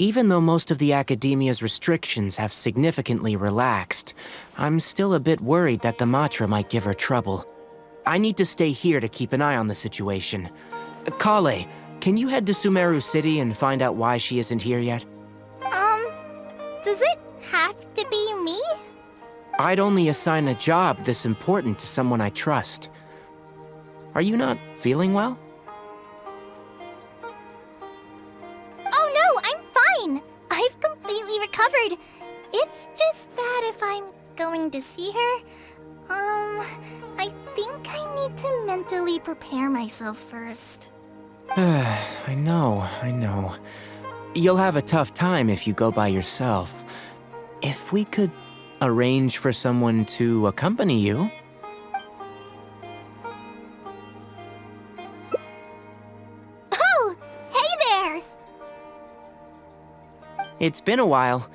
Even though most of the academia's restrictions have significantly relaxed, I'm still a bit worried that the Matra might give her trouble. I need to stay here to keep an eye on the situation. Kale, can you head to Sumeru City and find out why she isn't here yet? Does it have to be me? I'd only assign a job this important to someone I trust. Are you not feeling well? Oh no, I'm fine! I've completely recovered. It's just that if I'm going to see her, I think I need to mentally prepare myself first. I know. You'll have a tough time if you go by yourself. If we could arrange for someone to accompany you. Oh, hey there! It's been a while.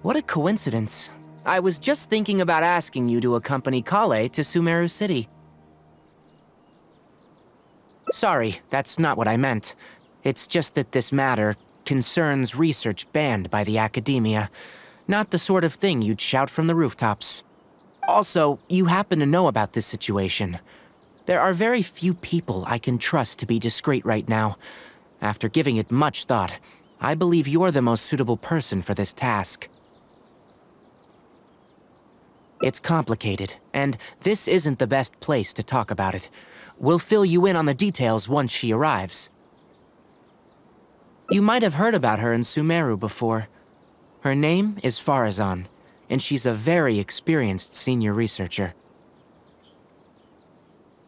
What a coincidence. I was just thinking about asking you to accompany Kale to Sumeru City. Sorry, that's not what I meant. It's just that this matter concerns research banned by the academia. Not the sort of thing you'd shout from the rooftops. Also, you happen to know about this situation. There are very few people I can trust to be discreet right now. After giving it much thought, I believe you're the most suitable person for this task. It's complicated, and this isn't the best place to talk about it. We'll fill you in on the details once she arrives. You might have heard about her in Sumeru before. Her name is Farazan, and she's a very experienced senior researcher.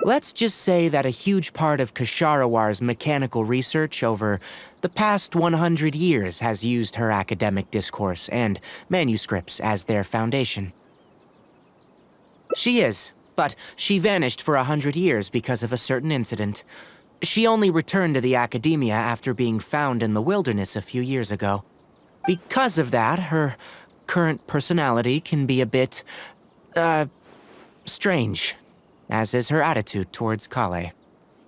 Let's just say that a huge part of Kasharawar's mechanical research over the past 100 years has used her academic discourse and manuscripts as their foundation. She is, but she vanished for 100 years because of a certain incident. She only returned to the academia after being found in the wilderness a few years ago. Because of that, her current personality can be a bit, strange, as is her attitude towards Kale.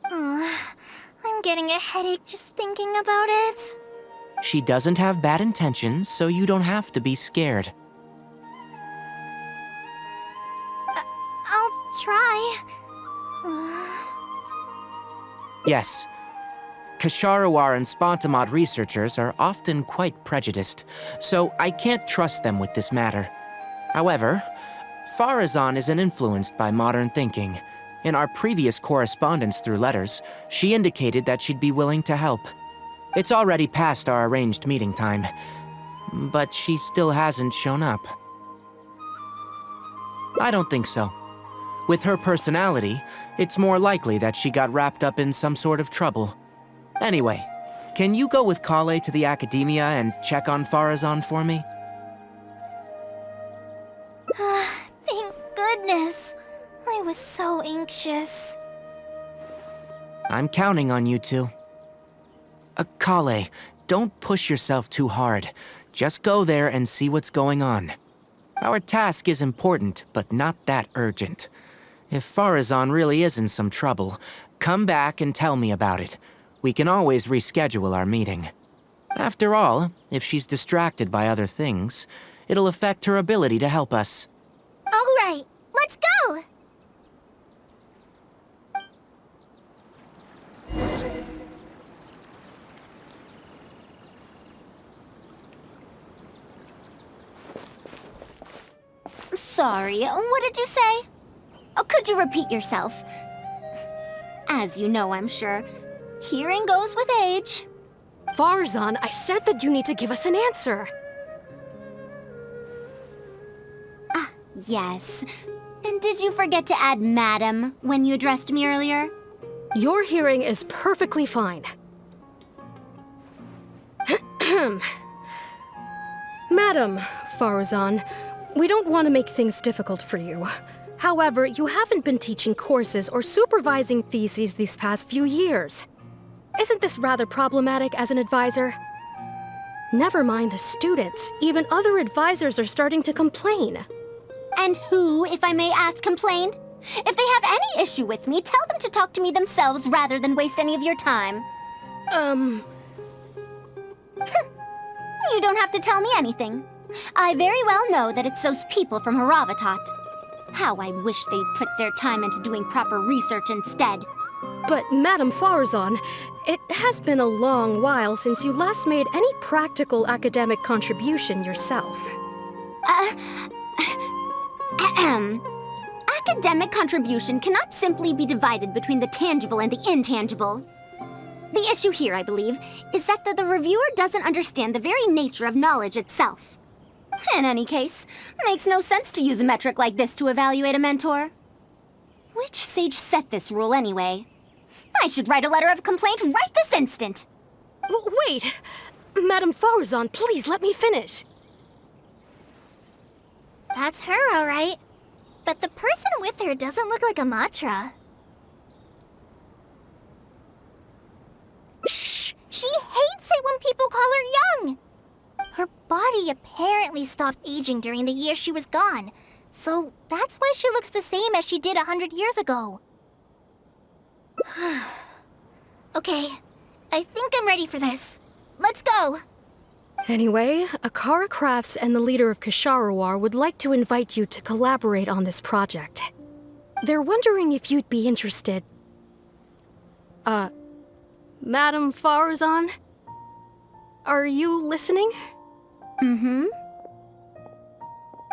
I'm getting a headache just thinking about it. She doesn't have bad intentions, so you don't have to be scared. I'll try. Yes. Kasharawar and Spontamod researchers are often quite prejudiced, so I can't trust them with this matter. However, Farazan isn't influenced by modern thinking. In our previous correspondence through letters, she indicated that she'd be willing to help. It's already past our arranged meeting time, but she still hasn't shown up. I don't think so. With her personality, it's more likely that she got wrapped up in some sort of trouble. Anyway, can you go with Kale to the academia and check on Farazan for me? Thank goodness. I was so anxious. I'm counting on you two. Kale, don't push yourself too hard. Just go there and see what's going on. Our task is important, but not that urgent. If Farazan really is in some trouble, come back and tell me about it. We can always reschedule our meeting. After all, if she's distracted by other things, it'll affect her ability to help us. All right, let's go! Sorry, what did you say? Oh, could you repeat yourself? As you know, I'm sure, hearing goes with age. Farazan, I said that you need to give us an answer. Yes. And did you forget to add madam when you addressed me earlier? Your hearing is perfectly fine. Madam Farazan, we don't want to make things difficult for you. However, you haven't been teaching courses or supervising theses these past few years. Isn't this rather problematic as an advisor? Never mind the students, even other advisors are starting to complain. And who, if I may ask, complained? If they have any issue with me, tell them to talk to me themselves rather than waste any of your time. You You don't have to tell me anything. I very well know that it's those people from Haravatat. How I wish they'd put their time into doing proper research instead. But, Madam Farzan, it has been a long while since you last made any practical academic contribution yourself. Academic contribution cannot simply be divided between the tangible and the intangible. The issue here, I believe, is that the reviewer doesn't understand the very nature of knowledge itself. In any case, it makes no sense to use a metric like this to evaluate a mentor. Which sage set this rule anyway? I should write a letter of complaint right this instant! Wait! Madam Farzan, please let me finish. That's her, all right. But the person with her doesn't look like a Matra. Shh! She hates it when people call her young! Her body apparently stopped aging during the year she was gone. So that's why she looks the same as she did 100 years ago. Okay, I think I'm ready for this. Let's go! Anyway, Akara Crafts and the leader of Ksharawar would like to invite you to collaborate on this project. They're wondering if you'd be interested. Madam Farzan? Are you listening? Mm-hmm.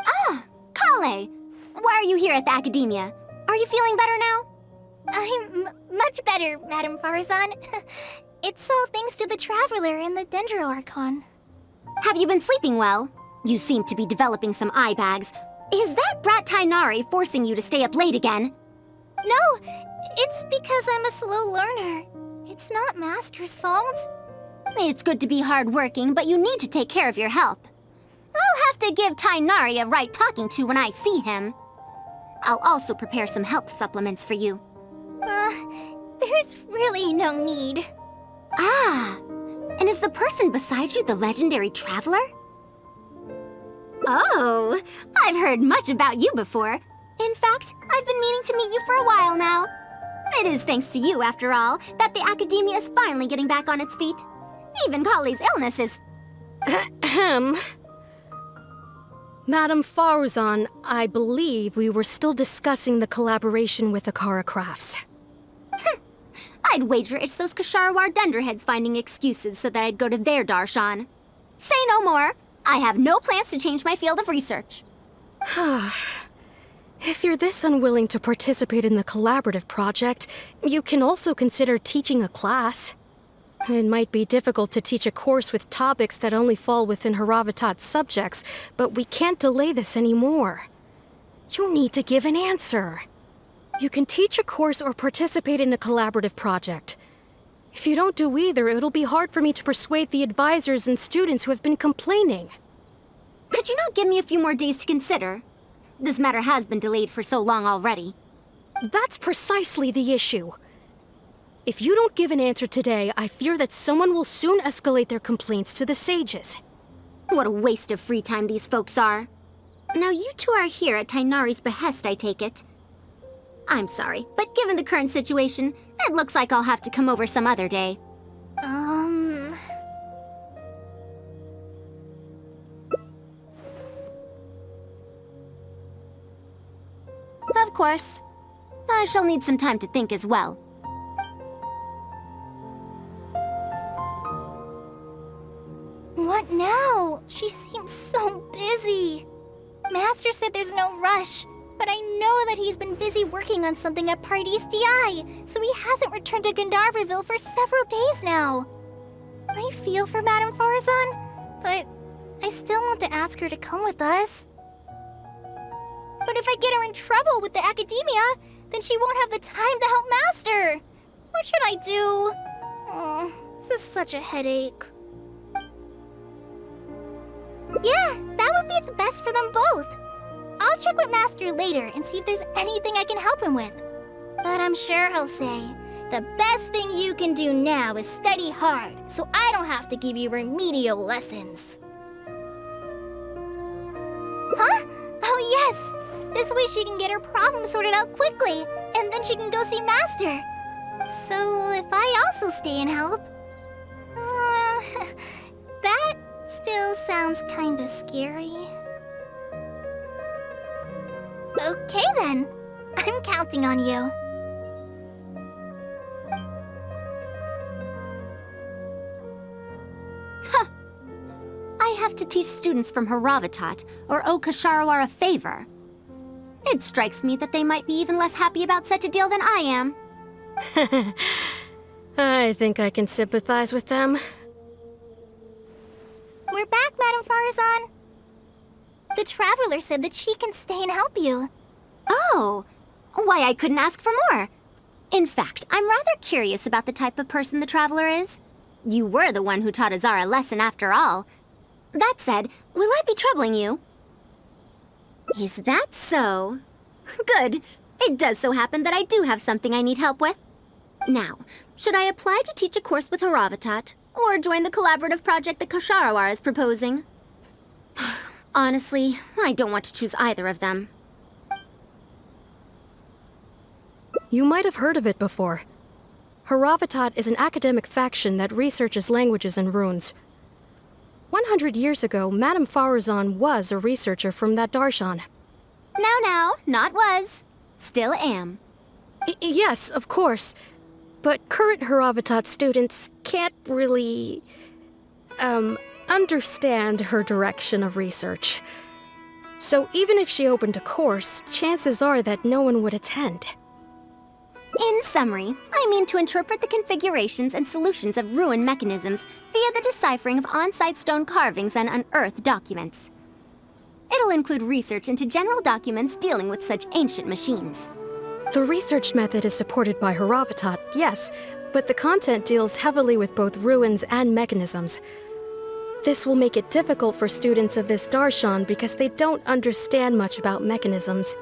Ah, Kale! Why are you here at the Academia? Are you feeling better now? I'm much better, Madam Farzan. It's all thanks to the Traveler and the Dendro Archon. Have you been sleeping well? You seem to be developing some eye bags. Is that brat Tainari forcing you to stay up late again? No, it's because I'm a slow learner. It's not Master's fault. It's good to be hardworking, but you need to take care of your health. I'll have to give Tainari a right talking to when I see him. I'll also prepare some health supplements for you. There's really no need. Ah, and is the person beside you the legendary Traveler? Oh, I've heard much about you before. In fact, I've been meaning to meet you for a while now. It is thanks to you, after all, that the Academia is finally getting back on its feet. Even Kali's illness is... Ahem. Madam Farzan, I believe we were still discussing the collaboration with Akara Crafts. I'd wager it's those Ksharawar dunderheads finding excuses so that I'd go to their darshan. Say no more. I have no plans to change my field of research. If you're this unwilling to participate in the collaborative project, you can also consider teaching a class. It might be difficult to teach a course with topics that only fall within Haravatat's subjects, but we can't delay this anymore. You need to give an answer. You can teach a course or participate in a collaborative project. If you don't do either, it'll be hard for me to persuade the advisors and students who have been complaining. Could you not give me a few more days to consider? This matter has been delayed for so long already. That's precisely the issue. If you don't give an answer today, I fear that someone will soon escalate their complaints to the sages. What a waste of free time these folks are. Now you two are here at Tainari's behest, I take it. I'm sorry, but given the current situation, it looks like I'll have to come over some other day. Of course. I shall need some time to think as well. What now? She seems so busy. Master said there's no rush, but I know that he's been busy working on something at Paradise DI, so he hasn't returned to Gandharvaville for several days now. I feel for Madame Farzan, but I still want to ask her to come with us. But if I get her in trouble with the Academia, then she won't have the time to help Master. What should I do? Oh, this is such a headache. Yeah, that would be the best for them both. I'll check with Master later and see if there's anything I can help him with. But I'm sure he'll say, the best thing you can do now is study hard, so I don't have to give you remedial lessons. Huh? Oh yes! This way she can get her problem sorted out quickly, and then she can go see Master. So if I also stay and help... that still sounds kinda scary. Okay then. I'm counting on you. I have to teach students from Haravatat or owe Kasharawar a favor. It strikes me that they might be even less happy about such a deal than I am. I think I can sympathize with them. We're back, Madame Farazan. The Traveler said that she can stay and help you. Oh, why I couldn't ask for more. In fact, I'm rather curious about the type of person the Traveler is. You were the one who taught Azar a lesson after all. That said, will I be troubling you? Is that so? Good. It does so happen that I do have something I need help with. Now, should I apply to teach a course with Haravatat, or join the collaborative project that Kasharawar is proposing? Honestly, I don't want to choose either of them. You might have heard of it before. Haravatat is an academic faction that researches languages and runes. 100 years ago, Madame Farazan was a researcher from that darshan. Now, not was. Still am. Yes, of course. But current Haravatat students can't really, understand her direction of research. So even if she opened a course, chances are that no one would attend. In summary, I mean to interpret the configurations and solutions of ruin mechanisms via the deciphering of on-site stone carvings and unearthed documents. It'll include research into general documents dealing with such ancient machines. The research method is supported by Haravatat, yes, but the content deals heavily with both ruins and mechanisms. This will make it difficult for students of this darshan because they don't understand much about mechanisms.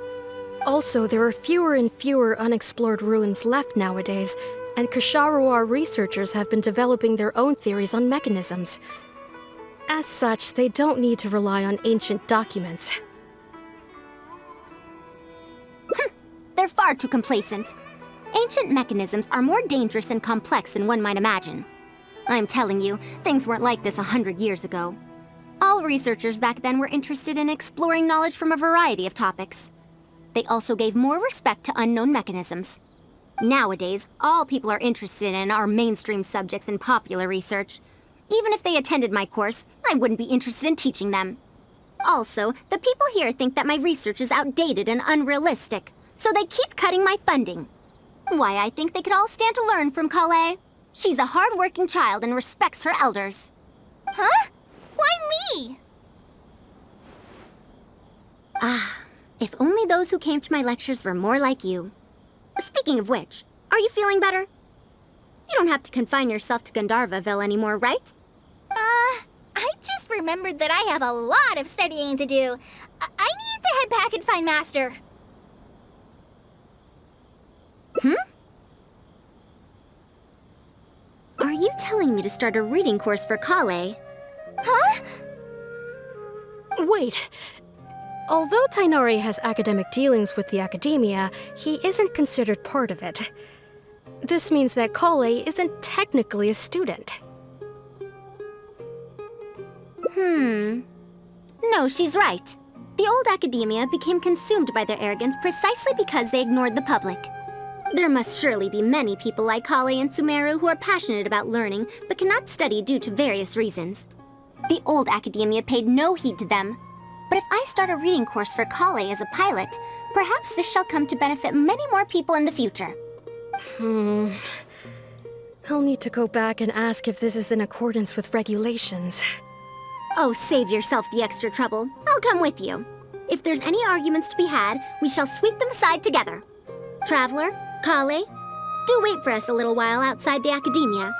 Also, there are fewer and fewer unexplored ruins left nowadays, and Kasharawar researchers have been developing their own theories on mechanisms. As such, they don't need to rely on ancient documents. They're far too complacent. Ancient mechanisms are more dangerous and complex than one might imagine. I'm telling you, things weren't like this 100 years ago. All researchers back then were interested in exploring knowledge from a variety of topics. They also gave more respect to unknown mechanisms. Nowadays, all people are interested in are mainstream subjects in popular research. Even if they attended my course, I wouldn't be interested in teaching them. Also, the people here think that my research is outdated and unrealistic, so they keep cutting my funding. Why, I think they could all stand to learn from Kale. She's a hard-working child and respects her elders. Huh? Why me? If only those who came to my lectures were more like you. Speaking of which, are you feeling better? You don't have to confine yourself to Gandharvaville anymore, right? I just remembered that I have a lot of studying to do. I need to head back and find Master. Are you telling me to start a reading course for Kale? Huh? Wait. Although Tainari has academic dealings with the academia, he isn't considered part of it. This means that Kale isn't technically a student. No, she's right. The old academia became consumed by their arrogance precisely because they ignored the public. There must surely be many people like Kale and Sumeru who are passionate about learning, but cannot study due to various reasons. The old academia paid no heed to them. But if I start a reading course for Kale as a pilot, perhaps this shall come to benefit many more people in the future. I'll need to go back and ask if this is in accordance with regulations. Oh, save yourself the extra trouble. I'll come with you. If there's any arguments to be had, we shall sweep them aside together. Traveler, Kale, do wait for us a little while outside the academia.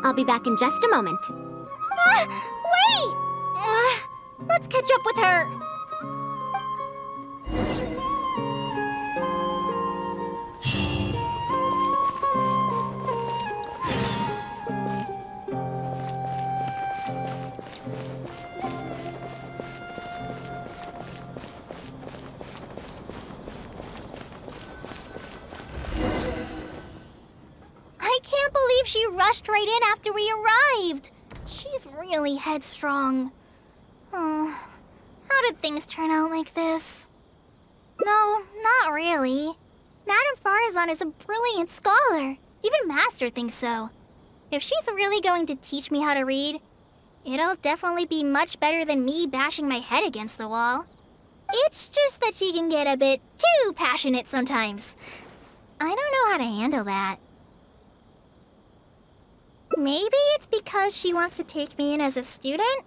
I'll be back in just a moment. Wait! Let's catch up with her. I can't believe she rushed right in after we arrived. She's really headstrong. Oh, how did things turn out like this? No, not really. Madame Farazan is a brilliant scholar. Even Master thinks so. If she's really going to teach me how to read, it'll definitely be much better than me bashing my head against the wall. It's just that she can get a bit too passionate sometimes. I don't know how to handle that. Maybe it's because she wants to take me in as a student?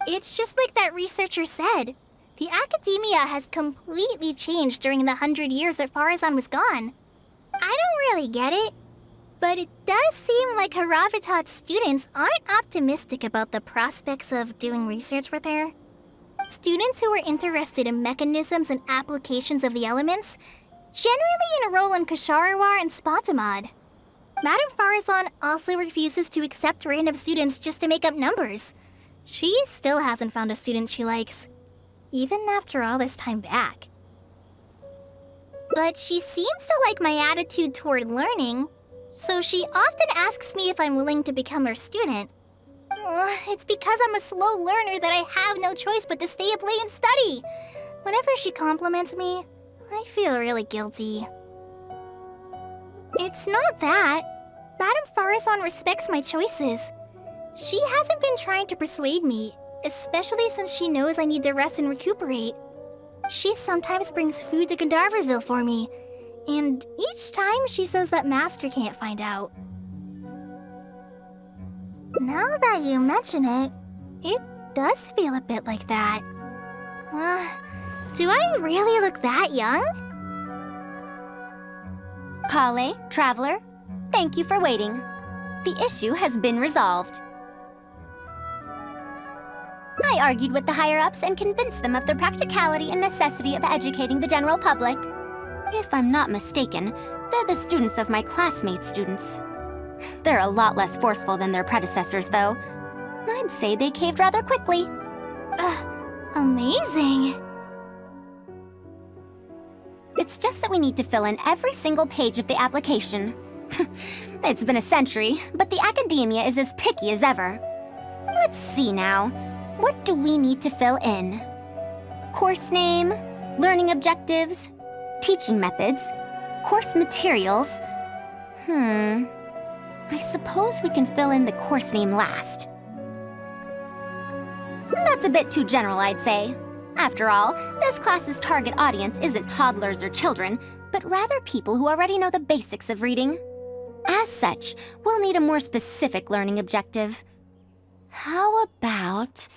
It's just like that researcher said. The academia has completely changed during the 100 years that Farazan was gone. I don't really get it, but it does seem like Haravitat's students aren't optimistic about the prospects of doing research with her. Students who are interested in mechanisms and applications of the elements generally enroll in Kasharawar and Spontamod. Madame Farazan also refuses to accept random students just to make up numbers. She still hasn't found a student she likes, even after all this time back. But she seems to like my attitude toward learning, so she often asks me if I'm willing to become her student. It's because I'm a slow learner that I have no choice but to stay up late and study. Whenever she compliments me, I feel really guilty. It's not that. Madame Farazan respects my choices. She hasn't been trying to persuade me, especially since she knows I need to rest and recuperate. She sometimes brings food to Gandharvaville for me, and each time she says that Master can't find out. Now that you mention it, it does feel a bit like that. Do I really look that young? Kale, traveler, thank you for waiting. The issue has been resolved. I argued with the higher-ups and convinced them of the practicality and necessity of educating the general public. If I'm not mistaken, they're the students of my classmates' students. They're a lot less forceful than their predecessors, though. I'd say they caved rather quickly. Amazing. It's just that we need to fill in every single page of the application. It's been a century, but the academia is as picky as ever. Let's see now. What do we need to fill in? Course name, learning objectives, teaching methods, course materials. I suppose we can fill in the course name last. That's a bit too general, I'd say. After all, this class's target audience isn't toddlers or children, but rather people who already know the basics of reading. As such, we'll need a more specific learning objective. How about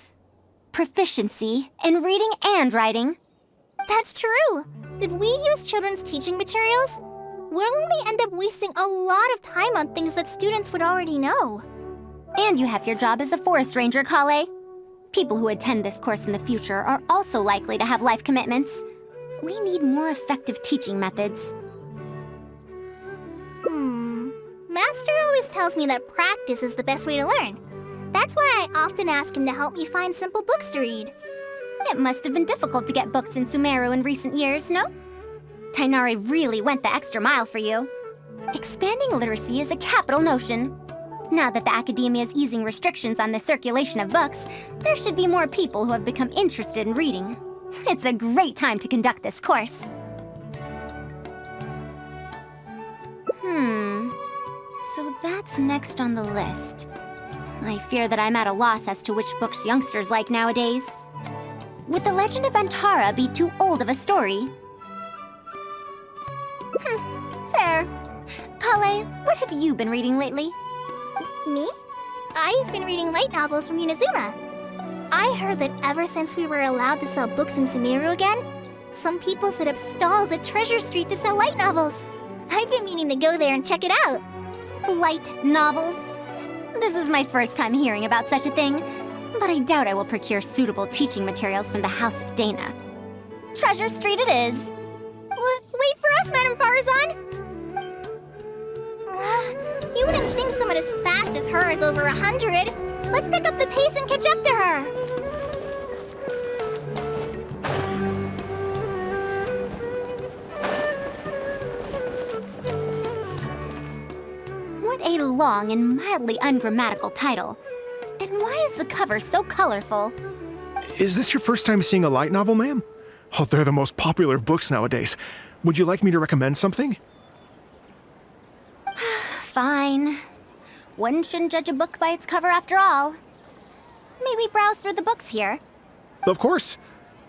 proficiency in reading and writing? That's true. If we use children's teaching materials, we'll only end up wasting a lot of time on things that students would already know. And you have your job as a forest ranger, Kale. People who attend this course in the future are also likely to have life commitments. We need more effective teaching methods. Master always tells me that practice is the best way to learn. That's why I often ask him to help me find simple books to read. It must have been difficult to get books in Sumeru in recent years, no? Tainari really went the extra mile for you. Expanding literacy is a capital notion. Now that the academia is easing restrictions on the circulation of books, there should be more people who have become interested in reading. It's a great time to conduct this course. So that's next on the list. I fear that I'm at a loss as to which books youngsters like nowadays. Would The Legend of Antara be too old of a story? Fair. Kale, what have you been reading lately? Me? I've been reading light novels from Inazuma. I heard that ever since we were allowed to sell books in Sumeru again, some people set up stalls at Treasure Street to sell light novels. I've been meaning to go there and check it out. Light novels? This is my first time hearing about such a thing, but I doubt I will procure suitable teaching materials from the House of Dana. Treasure Street it is. Wait for us, Madame Farazan! You wouldn't think someone as fast as her is over 100. Let's pick up the pace and catch up to her. What a long and mildly ungrammatical title. And why is the cover so colorful? Is this your first time seeing a light novel, ma'am? Oh, they're the most popular of books nowadays. Would you like me to recommend something? Fine. One shouldn't judge a book by its cover after all. Maybe browse through the books here. Of course.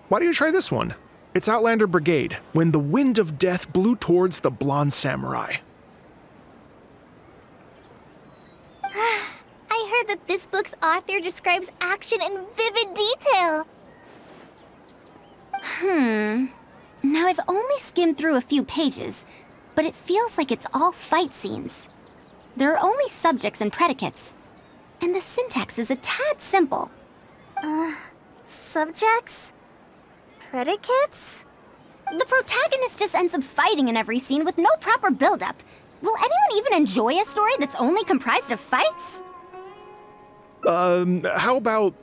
Why don't you try this one? It's Outlander Brigade, When the Wind of Death Blew Towards the Blonde Samurai. I heard that this book's author describes action in vivid detail. Now I've only skimmed through a few pages, but it feels like it's all fight scenes. There are only subjects and predicates, and the syntax is a tad simple. Subjects? Predicates? The protagonist just ends up fighting in every scene with no proper build-up. Will anyone even enjoy a story that's only comprised of fights? How about...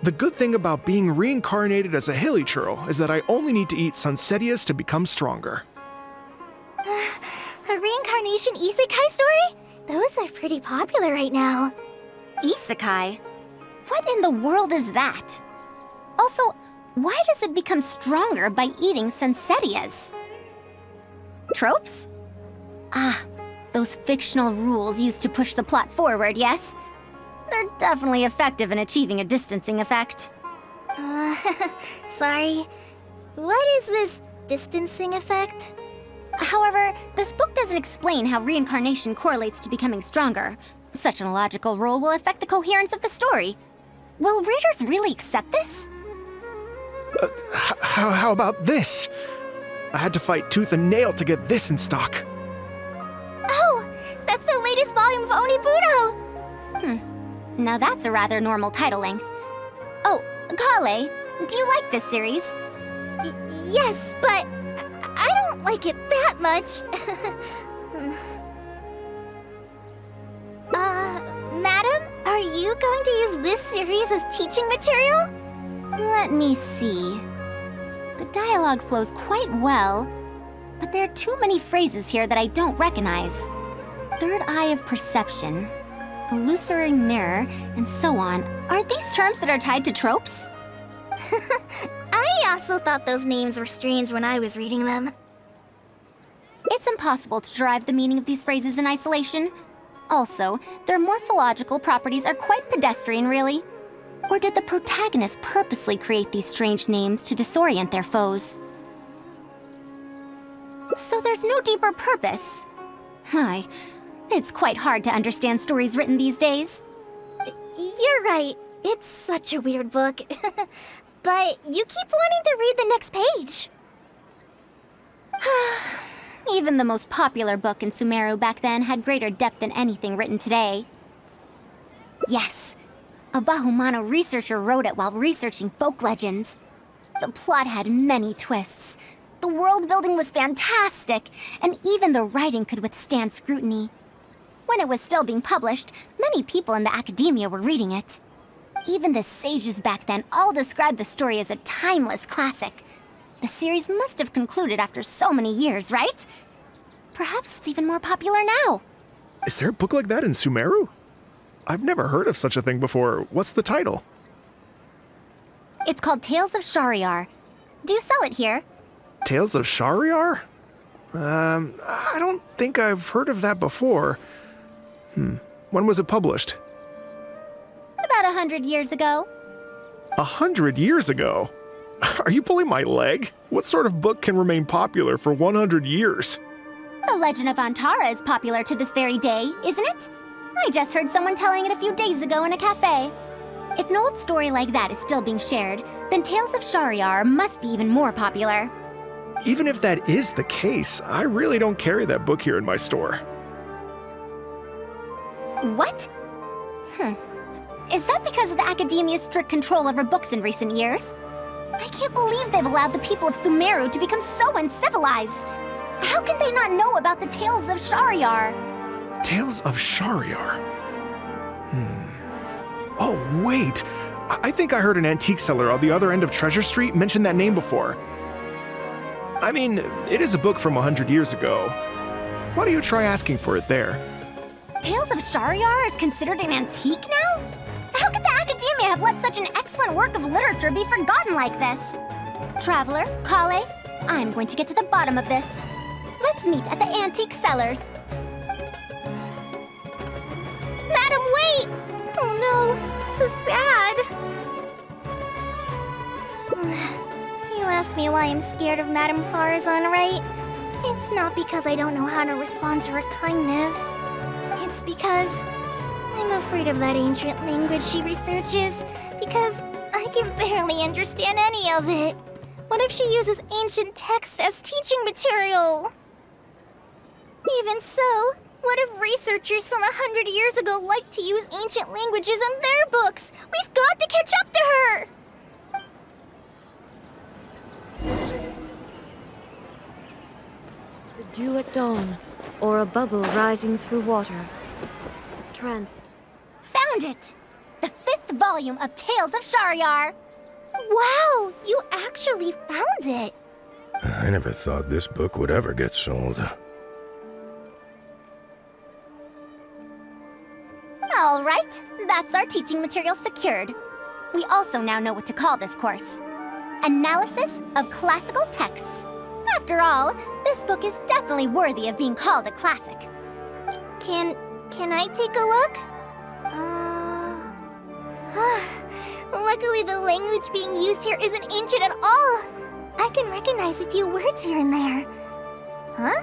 the good thing about being reincarnated as a hilly churl is that I only need to eat sunsetias to become stronger. A reincarnation isekai story? Those are pretty popular right now. Isekai? What in the world is that? Also, why does it become stronger by eating sunsetias? Tropes? Those fictional rules used to push the plot forward, yes? They're definitely effective in achieving a distancing effect. Sorry. What is this distancing effect? However, this book doesn't explain how reincarnation correlates to becoming stronger. Such an illogical rule will affect the coherence of the story. Will readers really accept this? How about this? I had to fight tooth and nail to get this in stock. Oh, that's the latest volume of Onibudo! Now that's a rather normal title length. Oh, Kale, do you like this series? Yes, but I don't like it that much. Madam, are you going to use this series as teaching material? Let me see. The dialogue flows quite well, but there are too many phrases here that I don't recognize. Third eye of perception, illusory mirror, and so on. Are these terms that are tied to tropes? I also thought those names were strange when I was reading them. It's impossible to derive the meaning of these phrases in isolation. Also, their morphological properties are quite pedestrian, really. Or did the protagonist purposely create these strange names to disorient their foes? So there's no deeper purpose. It's quite hard to understand stories written these days. You're right. It's such a weird book. But you keep wanting to read the next page. Even the most popular book in Sumeru back then had greater depth than anything written today. Yes, a Bahumano researcher wrote it while researching folk legends. The plot had many twists. The world building was fantastic, and even the writing could withstand scrutiny. When it was still being published, many people in the academia were reading it. Even the sages back then all described the story as a timeless classic. The series must have concluded after so many years, right? Perhaps it's even more popular now. Is there a book like that in Sumeru? I've never heard of such a thing before. What's the title? It's called Tales of Shariar. Do you sell it here? Tales of Shariar? I don't think I've heard of that before. When was it published? About 100 years ago. 100 years ago? Are you pulling my leg? What sort of book can remain popular for 100 years? The Legend of Antara is popular to this very day, isn't it? I just heard someone telling it a few days ago in a cafe. If an old story like that is still being shared, then Tales of Shariar must be even more popular. Even if that is the case, I really don't carry that book here in my store. What? Is that because of the academia's strict control over books in recent years? I can't believe they've allowed the people of Sumeru to become so uncivilized. How can they not know about the Tales of Shariar? Tales of Shariar? Oh, wait! I think I heard an antique seller on the other end of Treasure Street mention that name before. I mean, it is a book from 100 years ago. Why don't you try asking for it there? Tales of Shariar is considered an antique now? How could the academia may have let such an excellent work of literature be forgotten like this. Traveler, Kale, I'm going to get to the bottom of this. Let's meet at the antique sellers. Madam, wait! Oh no, this is bad. You asked me why I'm scared of Madame Farazan, right? It's not because I don't know how to respond to her kindness. It's because I'm afraid of that ancient language she researches, because I can barely understand any of it. What if she uses ancient texts as teaching material? Even so, what if researchers from 100 years ago like to use ancient languages in their books? We've got to catch up to her! The dew at dawn, or a bubble rising through water. Found it! The 5th volume of Tales of Shahryar! Wow, you actually found it! I never thought this book would ever get sold. All right, that's our teaching material secured. We also now know what to call this course. Analysis of Classical Texts. After all, this book is definitely worthy of being called a classic. Can I take a look? Luckily the language being used here isn't ancient at all. I can recognize a few words here and there. Huh?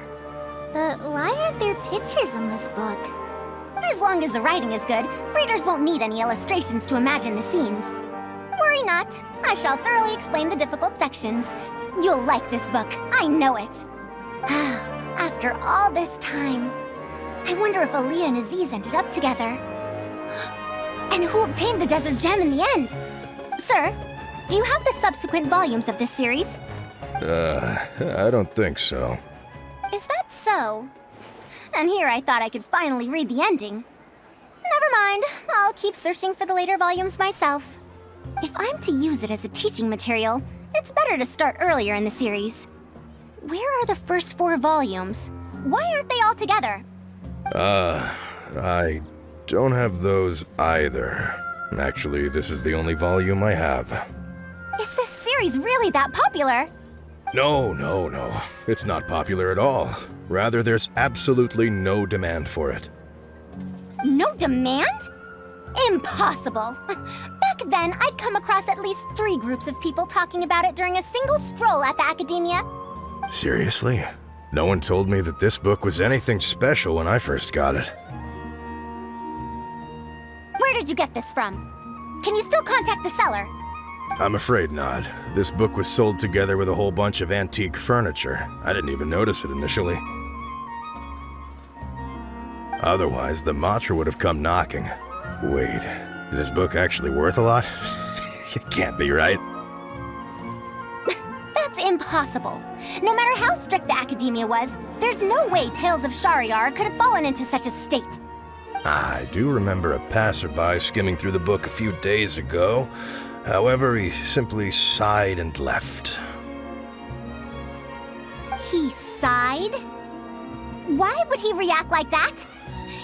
But why aren't there pictures in this book? As long as the writing is good, readers won't need any illustrations to imagine the scenes. Worry not, I shall thoroughly explain the difficult sections. You'll like this book, I know it. After all this time, I wonder if Aaliyah and Aziz ended up together. And who obtained the Desert Gem in the end? Sir, do you have the subsequent volumes of this series? I don't think so. Is that so? And here I thought I could finally read the ending. Never mind, I'll keep searching for the later volumes myself. If I'm to use it as a teaching material, it's better to start earlier in the series. Where are the first 4 volumes? Why aren't they all together? I don't have those either. Actually, this is the only volume I have. Is this series really that popular? No. It's not popular at all. Rather, there's absolutely no demand for it. No demand? Impossible! Back then, I'd come across at least 3 groups of people talking about it during a single stroll at the Academia. Seriously? No one told me that this book was anything special when I first got it. Where did you get this from? Can you still contact the seller? I'm afraid not. This book was sold together with a whole bunch of antique furniture. I didn't even notice it initially. Otherwise, the Matra would have come knocking. Wait, is this book actually worth a lot? It can't be, right? That's impossible. No matter how strict the Academia was, there's no way Tales of Shahryar could have fallen into such a state. I do remember a passerby skimming through the book a few days ago. However, he simply sighed and left. He sighed? Why would he react like that?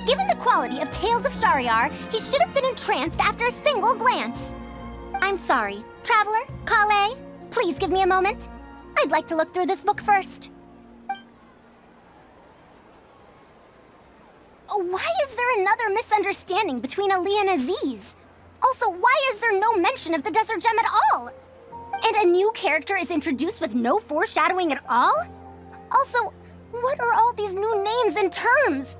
Given the quality of Tales of Shahryar, he should have been entranced after a single glance. I'm sorry. Traveler, Kale, please give me a moment. I'd like to look through this book first. Why is there another misunderstanding between Ali and Aziz? Also, why is there no mention of the Desert Gem at all? And a new character is introduced with no foreshadowing at all? Also, what are all these new names and terms?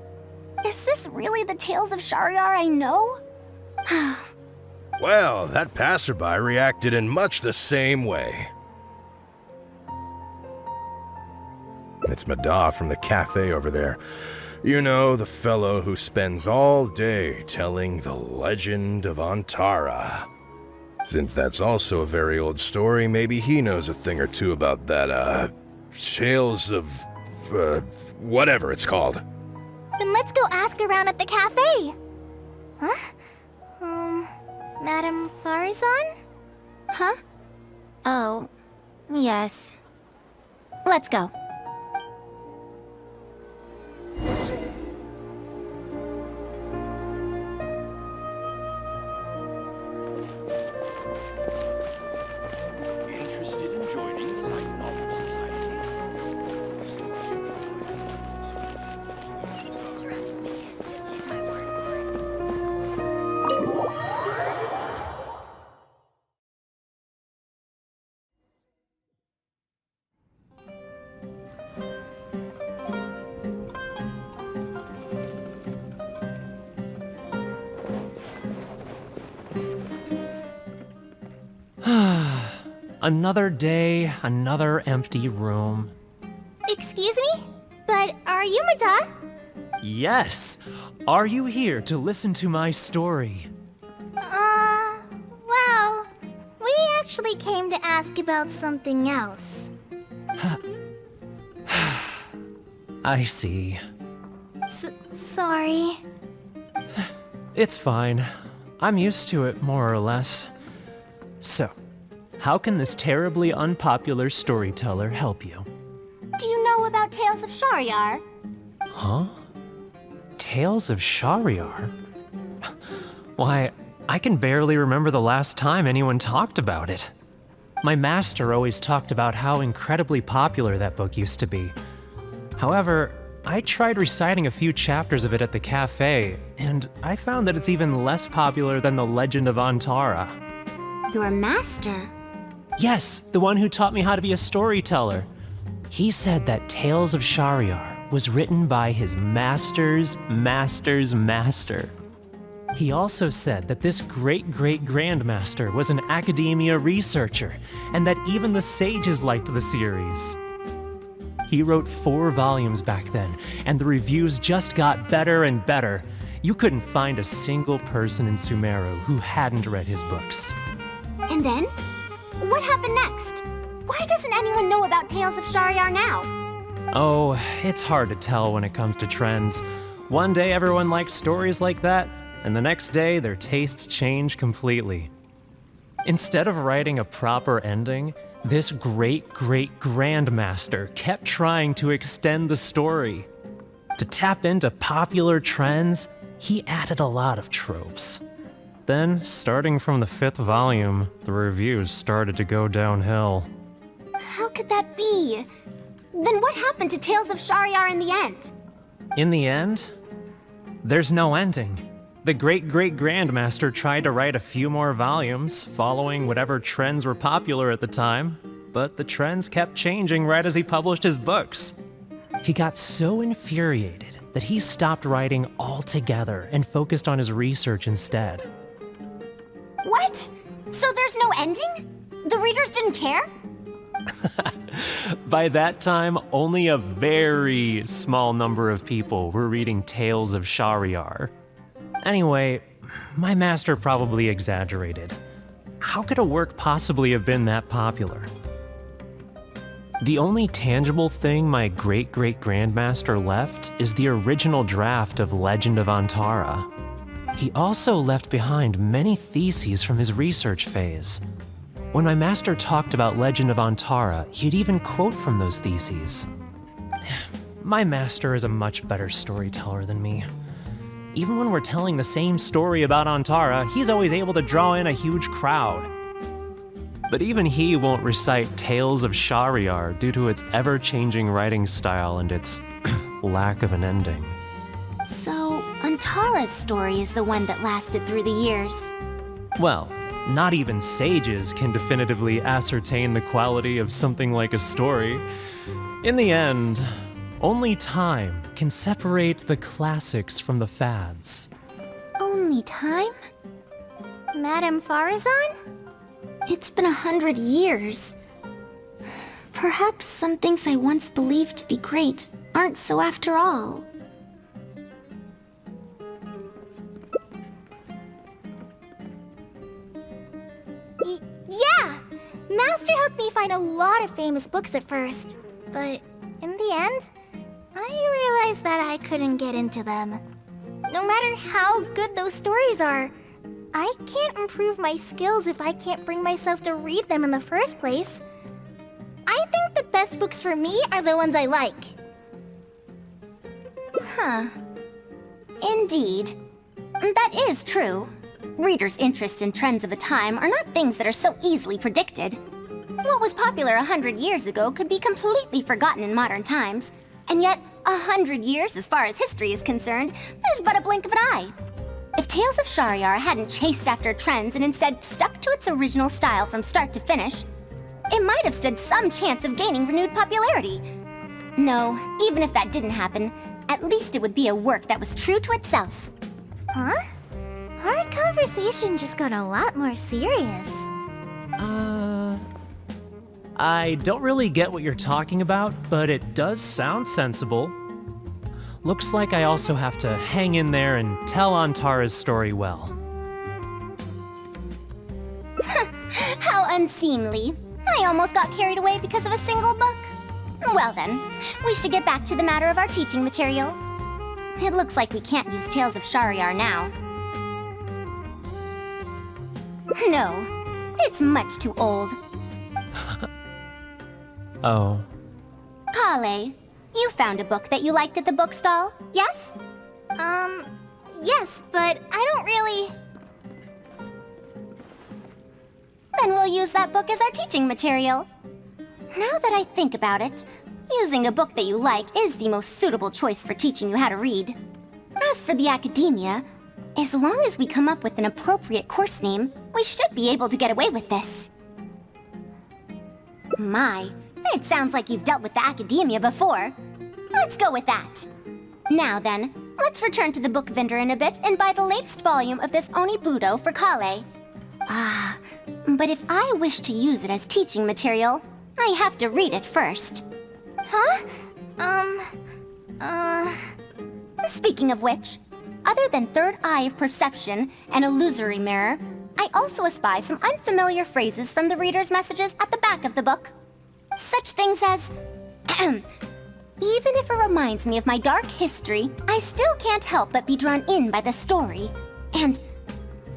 Is this really the Tales of Shahryar I know? Well, that passerby reacted in much the same way. It's Madar from the cafe over there. You know, the fellow who spends all day telling the legend of Antara. Since that's also a very old story, maybe he knows a thing or two about that, Tales of, whatever it's called. Then let's go ask around at the cafe. Huh? Madame Farazan? Huh? Oh, yes. Let's go. Another day, another empty room. Excuse me? But are you Mada? Yes! Are you here to listen to my story? Well, we actually came to ask about something else. I see. Sorry. It's fine. I'm used to it, more or less. So, how can this terribly unpopular storyteller help you? Do you know about Tales of Shahryar? Huh? Tales of Shahryar? Why, I can barely remember the last time anyone talked about it. My master always talked about how incredibly popular that book used to be. However, I tried reciting a few chapters of it at the cafe, and I found that it's even less popular than the Legend of Antara. Your master? Yes, the one who taught me how to be a storyteller. He said that Tales of Shahryar was written by his master's master's master. He also said that this great-great-grandmaster was an academia researcher, and that even the sages liked the series. He wrote 4 volumes back then, and the reviews just got better and better. You couldn't find a single person in Sumeru who hadn't read his books. And then? What happened next? Why doesn't anyone know about Tales of Shahryar now? Oh, it's hard to tell when it comes to trends. One day everyone likes stories like that, and the next day their tastes change completely. Instead of writing a proper ending, this great-great-grandmaster kept trying to extend the story. To tap into popular trends, he added a lot of tropes. Then, starting from the 5th volume, the reviews started to go downhill. How could that be? Then what happened to Tales of Shahryar in the end? In the end, there's no ending. The great-great-grandmaster tried to write a few more volumes, following whatever trends were popular at the time, but the trends kept changing right as he published his books. He got so infuriated that he stopped writing altogether and focused on his research instead. What? So there's no ending? The readers didn't care? By that time, only a very small number of people were reading Tales of Shahryar. Anyway, my master probably exaggerated. How could a work possibly have been that popular? The only tangible thing my great-great-grandmaster left is the original draft of Legend of Antara. He also left behind many theses from his research phase. When my master talked about Legend of Antara, he'd even quote from those theses. My master is a much better storyteller than me. Even when we're telling the same story about Antara, he's always able to draw in a huge crowd. But even he won't recite Tales of Shahryar due to its ever-changing writing style and its lack of an ending. So, Antara's story is the one that lasted through the years. Well, not even sages can definitively ascertain the quality of something like a story. In the end, only time can separate the classics from the fads. Only time? Madame Farazan? It's been 100 years. Perhaps some things I once believed to be great aren't so after all. Yeah! Master helped me find a lot of famous books at first, but in the end, I realized that I couldn't get into them. No matter how good those stories are, I can't improve my skills if I can't bring myself to read them in the first place. I think the best books for me are the ones I like. Huh. Indeed. That is true. Readers' interests and trends of a time are not things that are so easily predicted. What was popular 100 years ago could be completely forgotten in modern times, and yet 100 years as far as history is concerned is but a blink of an eye. If Tales of Shahryar hadn't chased after trends and instead stuck to its original style from start to finish, it might have stood some chance of gaining renewed popularity. No, even if that didn't happen, at least it would be a work that was true to itself. Huh? Our conversation just got a lot more serious. I don't really get what you're talking about, but it does sound sensible. Looks like I also have to hang in there and tell Antara's story well. How unseemly. I almost got carried away because of a single book. Well then, we should get back to the matter of our teaching material. It looks like we can't use Tales of Shahryar now. No, it's much too old. Oh. Kale, you found a book that you liked at the bookstall, yes? Yes, but I don't really... Then we'll use that book as our teaching material. Now that I think about it, using a book that you like is the most suitable choice for teaching you how to read. As for the academia, as long as we come up with an appropriate course name, we should be able to get away with this. My, it sounds like you've dealt with the academia before. Let's go with that. Now then, let's return to the book vendor in a bit and buy the latest volume of this Onibudo for Kale. Ah, but if I wish to use it as teaching material, I have to read it first. Huh? Speaking of which, other than third eye of perception and illusory mirror, I also espy some unfamiliar phrases from the reader's messages at the back of the book. Such things as, even if it reminds me of my dark history, I still can't help but be drawn in by the story. And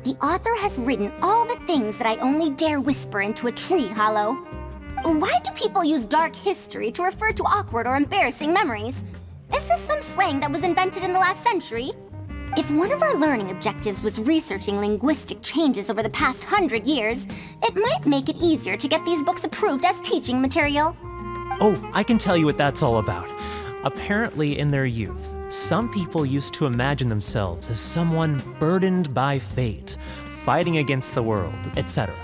the author has written all the things that I only dare whisper into a tree hollow. Why do people use dark history to refer to awkward or embarrassing memories? Is this some slang that was invented in the last century? If one of our learning objectives was researching linguistic changes over the past 100 years, it might make it easier to get these books approved as teaching material. Oh, I can tell you what that's all about. Apparently, in their youth, some people used to imagine themselves as someone burdened by fate, fighting against the world, etc.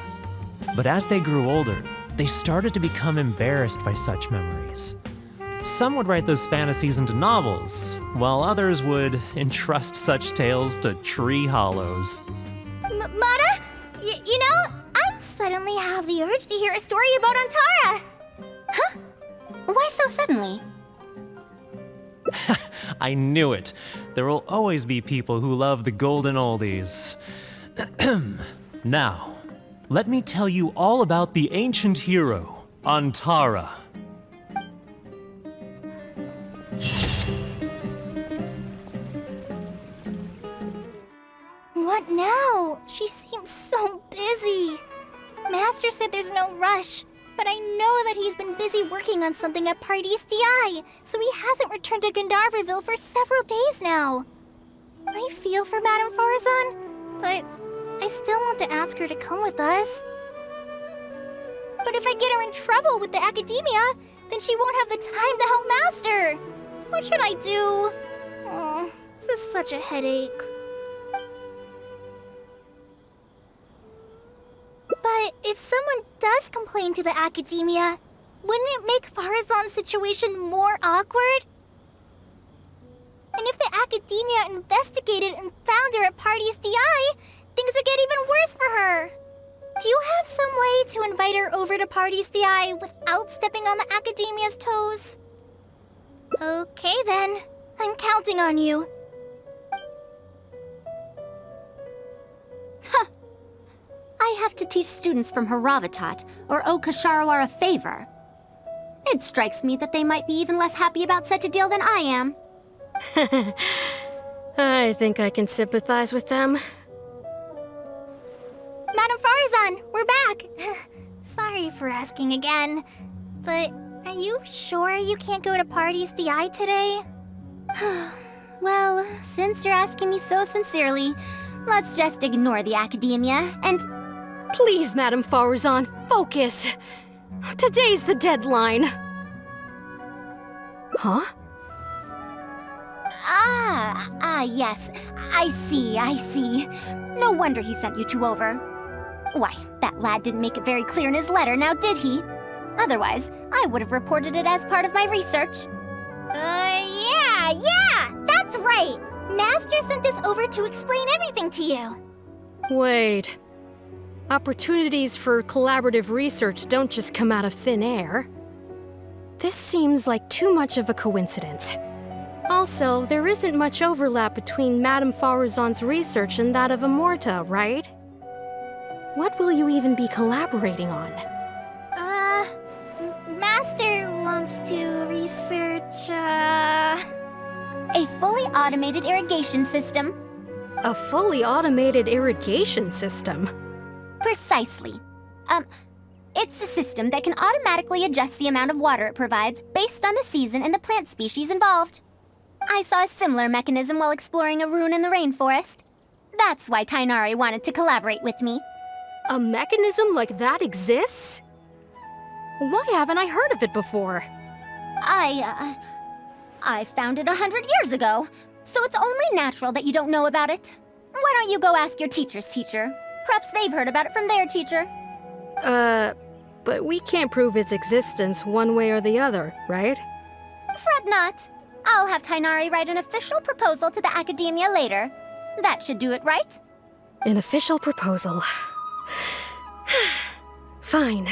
But as they grew older, they started to become embarrassed by such memories. Some would write those fantasies into novels, while others would entrust such tales to tree hollows. Mata? You know, I suddenly have the urge to hear a story about Antara. Huh? Why so suddenly? I knew it. There will always be people who love the golden oldies. Now, let me tell you all about the ancient hero, Antara. What now? She seems so busy. Master said there's no rush, but I know that he's been busy working on something at Pardis DI, so he hasn't returned to Gandharvaville for several days now. I feel for Madame Farazan, but I still want to ask her to come with us. But if I get her in trouble with the academia, then she won't have the time to help Master. What should I do? Oh, this is such a headache. But if someone does complain to the academia, wouldn't it make Farazan's situation more awkward? And if the academia investigated and found her at Pardis DI, things would get even worse for her. Do you have some way to invite her over to Pardis DI without stepping on the academia's toes? Okay then, I'm counting on you. Huh. I have to teach students from Haravatat or owe Kasharawar a favor. It strikes me that they might be even less happy about such a deal than I am. I think I can sympathize with them. Madame Farazan, we're back! Sorry for asking again, but are you sure you can't go to Pardis DI today? Well, since you're asking me so sincerely, let's just ignore the academia and... Please, Madame Farazan, focus! Today's the deadline. Huh? Yes. I see. No wonder he sent you two over. Why, that lad didn't make it very clear in his letter, now did he? Otherwise, I would have reported it as part of my research. Yeah, that's right! Master sent us over to explain everything to you. Wait. Opportunities for collaborative research don't just come out of thin air. This seems like too much of a coincidence. Also, there isn't much overlap between Madame Faruzan's research and that of Amorta, right? What will you even be collaborating on? Master wants to research, A fully automated irrigation system. A fully automated irrigation system? Precisely. It's a system that can automatically adjust the amount of water it provides based on the season and the plant species involved. I saw a similar mechanism while exploring a rune in the rainforest. That's why Tainari wanted to collaborate with me. A mechanism like that exists? Why haven't I heard of it before? I found it 100 years ago, so it's only natural that you don't know about it. Why don't you go ask your teacher's teacher? Perhaps they've heard about it from their teacher. But we can't prove its existence one way or the other, right? Fret not. I'll have Tainari write an official proposal to the Academia later. That should do it, right? An official proposal. Fine.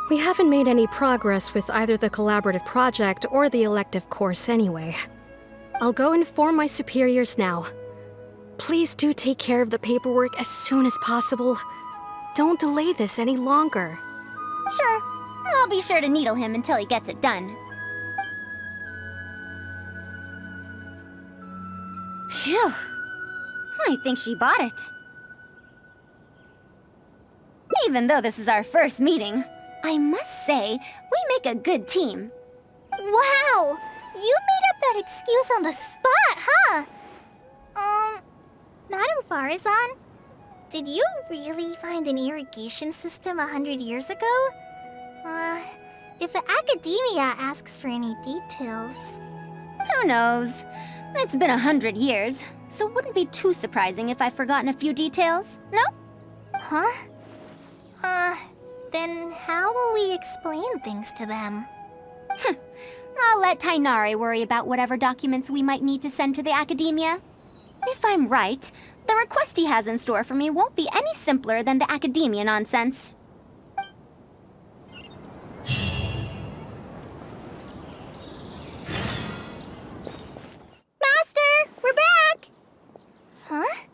We haven't made any progress with either the collaborative project or the elective course anyway. I'll go inform my superiors now. Please do take care of the paperwork as soon as possible. Don't delay this any longer. Sure. I'll be sure to needle him until he gets it done. Phew. I think she bought it. Even though this is our first meeting, I must say, we make a good team. wow! You made up that excuse on the spot, huh? Madame Faruzan, did you really find an irrigation system 100 years ago? If the Academia asks for any details... Who knows? It's been 100 years, so it wouldn't be too surprising if I've forgotten a few details, no? Huh? Then how will we explain things to them? I'll let Tainari worry about whatever documents we might need to send to the Academia. If I'm right, the request he has in store for me won't be any simpler than the Academia nonsense. Master, we're back! Huh?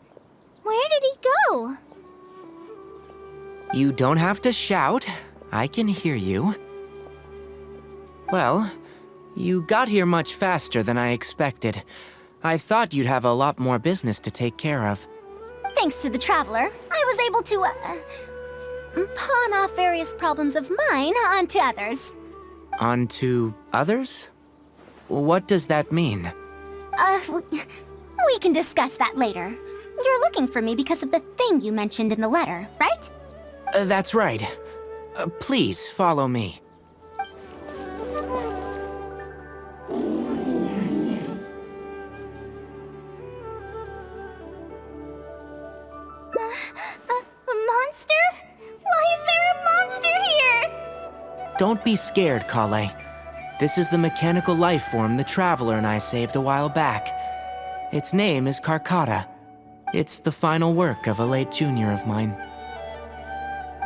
Where did he go? You don't have to shout. I can hear you. Well, you got here much faster than I expected. I thought you'd have a lot more business to take care of. Thanks to the Traveler, I was able to, pawn off various problems of mine onto others. Onto others? What does that mean? We can discuss that later. You're looking for me because of the thing you mentioned in the letter, right? That's right. Please follow me. A monster? Why is there a monster here? Don't be scared, Kale. This is the mechanical life form the Traveler and I saved a while back. Its name is Karkata. It's the final work of a late junior of mine.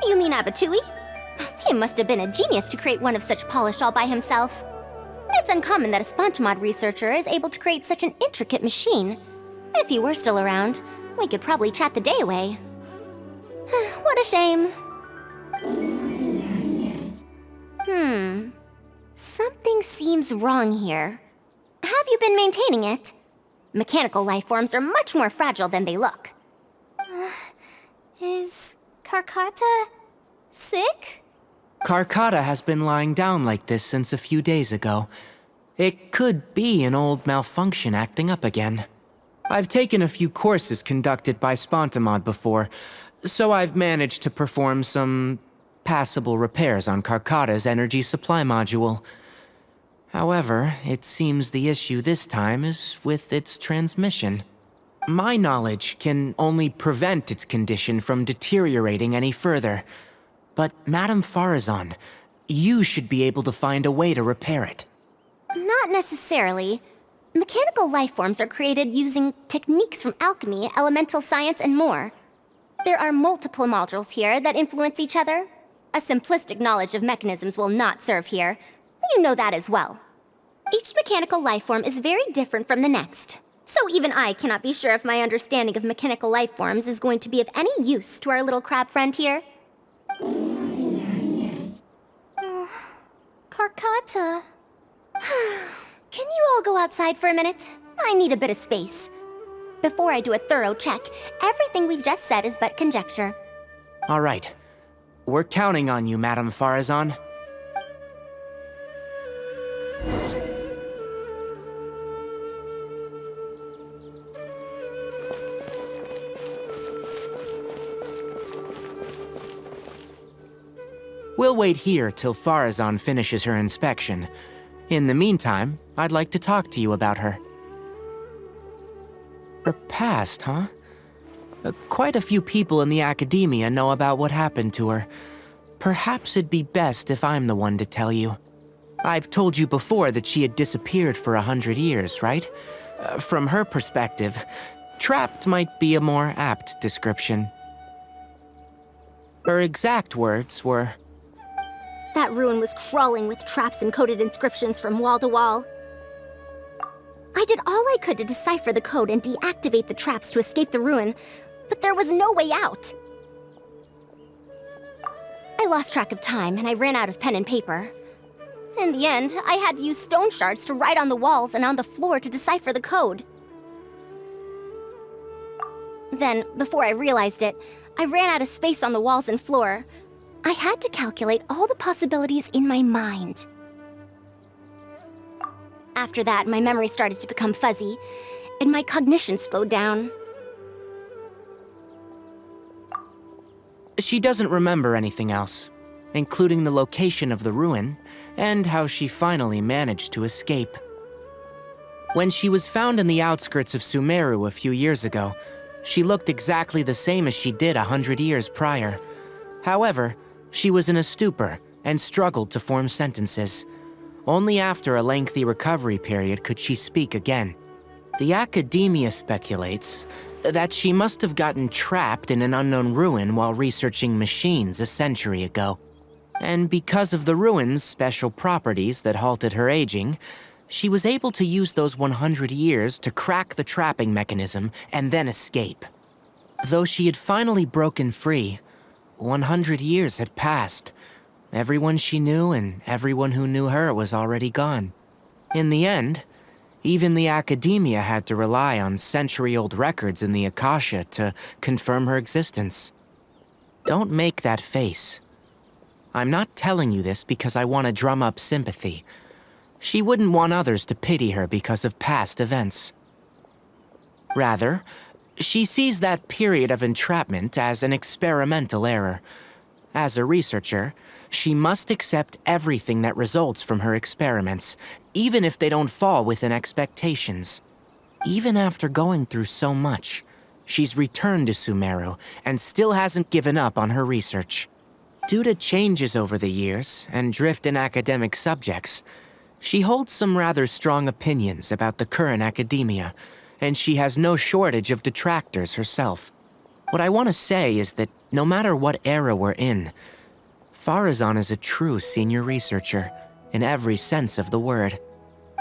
You mean Abatui? He must have been a genius to create one of such polish all by himself. It's uncommon that a Spontamod researcher is able to create such an intricate machine. If he were still around, we could probably chat the day away. What a shame. Something seems wrong here. Have you been maintaining it? Mechanical life forms are much more fragile than they look. Is Karkata sick? Karkata has been lying down like this since a few days ago. It could be an old malfunction acting up again. I've taken a few courses conducted by Spontamod before, so I've managed to perform some passable repairs on Karkata's energy supply module. However, it seems the issue this time is with its transmission. My knowledge can only prevent its condition from deteriorating any further. But Madame Faruzan, you should be able to find a way to repair it. Not necessarily. Mechanical life forms are created using techniques from alchemy, elemental science, and more. There are multiple modules here that influence each other. A simplistic knowledge of mechanisms will not serve here. You know that as well. Each mechanical life form is very different from the next. So even I cannot be sure if my understanding of mechanical life forms is going to be of any use to our little crab friend here. Carcata. Can you all go outside for a minute? I need a bit of space. Before I do a thorough check, everything we've just said is but conjecture. All right. We're counting on you, Madame Farazan. We'll wait here till Farazan finishes her inspection. In the meantime, I'd like to talk to you about her. Her past, huh? Quite a few people in the academia know about what happened to her. Perhaps it'd be best if I'm the one to tell you. I've told you before that she had disappeared for 100 years, right? From her perspective, trapped might be a more apt description. Her exact words were, That ruin was crawling with traps and coded inscriptions from wall to wall. I did all I could to decipher the code and deactivate the traps to escape the ruin, but there was no way out. I lost track of time and I ran out of pen and paper. In the end, I had to use stone shards to write on the walls and on the floor to decipher the code. Then, before I realized it, I ran out of space on the walls and floor. I had to calculate all the possibilities in my mind. After that, my memory started to become fuzzy, and my cognition slowed down. She doesn't remember anything else, including the location of the ruin and how she finally managed to escape. When she was found in the outskirts of Sumeru a few years ago, she looked exactly the same as she did 100 years prior. However, she was in a stupor and struggled to form sentences. Only after a lengthy recovery period could she speak again. The academia speculates that she must have gotten trapped in an unknown ruin while researching machines a century ago. And because of the ruin's special properties that halted her aging, she was able to use those 100 years to crack the trapping mechanism and then escape. Though she had finally broken free, 100 years had passed. Everyone she knew and everyone who knew her was already gone. In the end, even the academia had to rely on century-old records in the Akasha to confirm her existence. Don't make that face. I'm not telling you this because I want to drum up sympathy. She wouldn't want others to pity her because of past events. Rather, she sees that period of entrapment as an experimental error. As a researcher, she must accept everything that results from her experiments, even if they don't fall within expectations. Even after going through so much, she's returned to Sumeru and still hasn't given up on her research. Due to changes over the years and drift in academic subjects, she holds some rather strong opinions about the current academia, and she has no shortage of detractors herself. What I want to say is that no matter what era we're in, Farazan is a true senior researcher, in every sense of the word.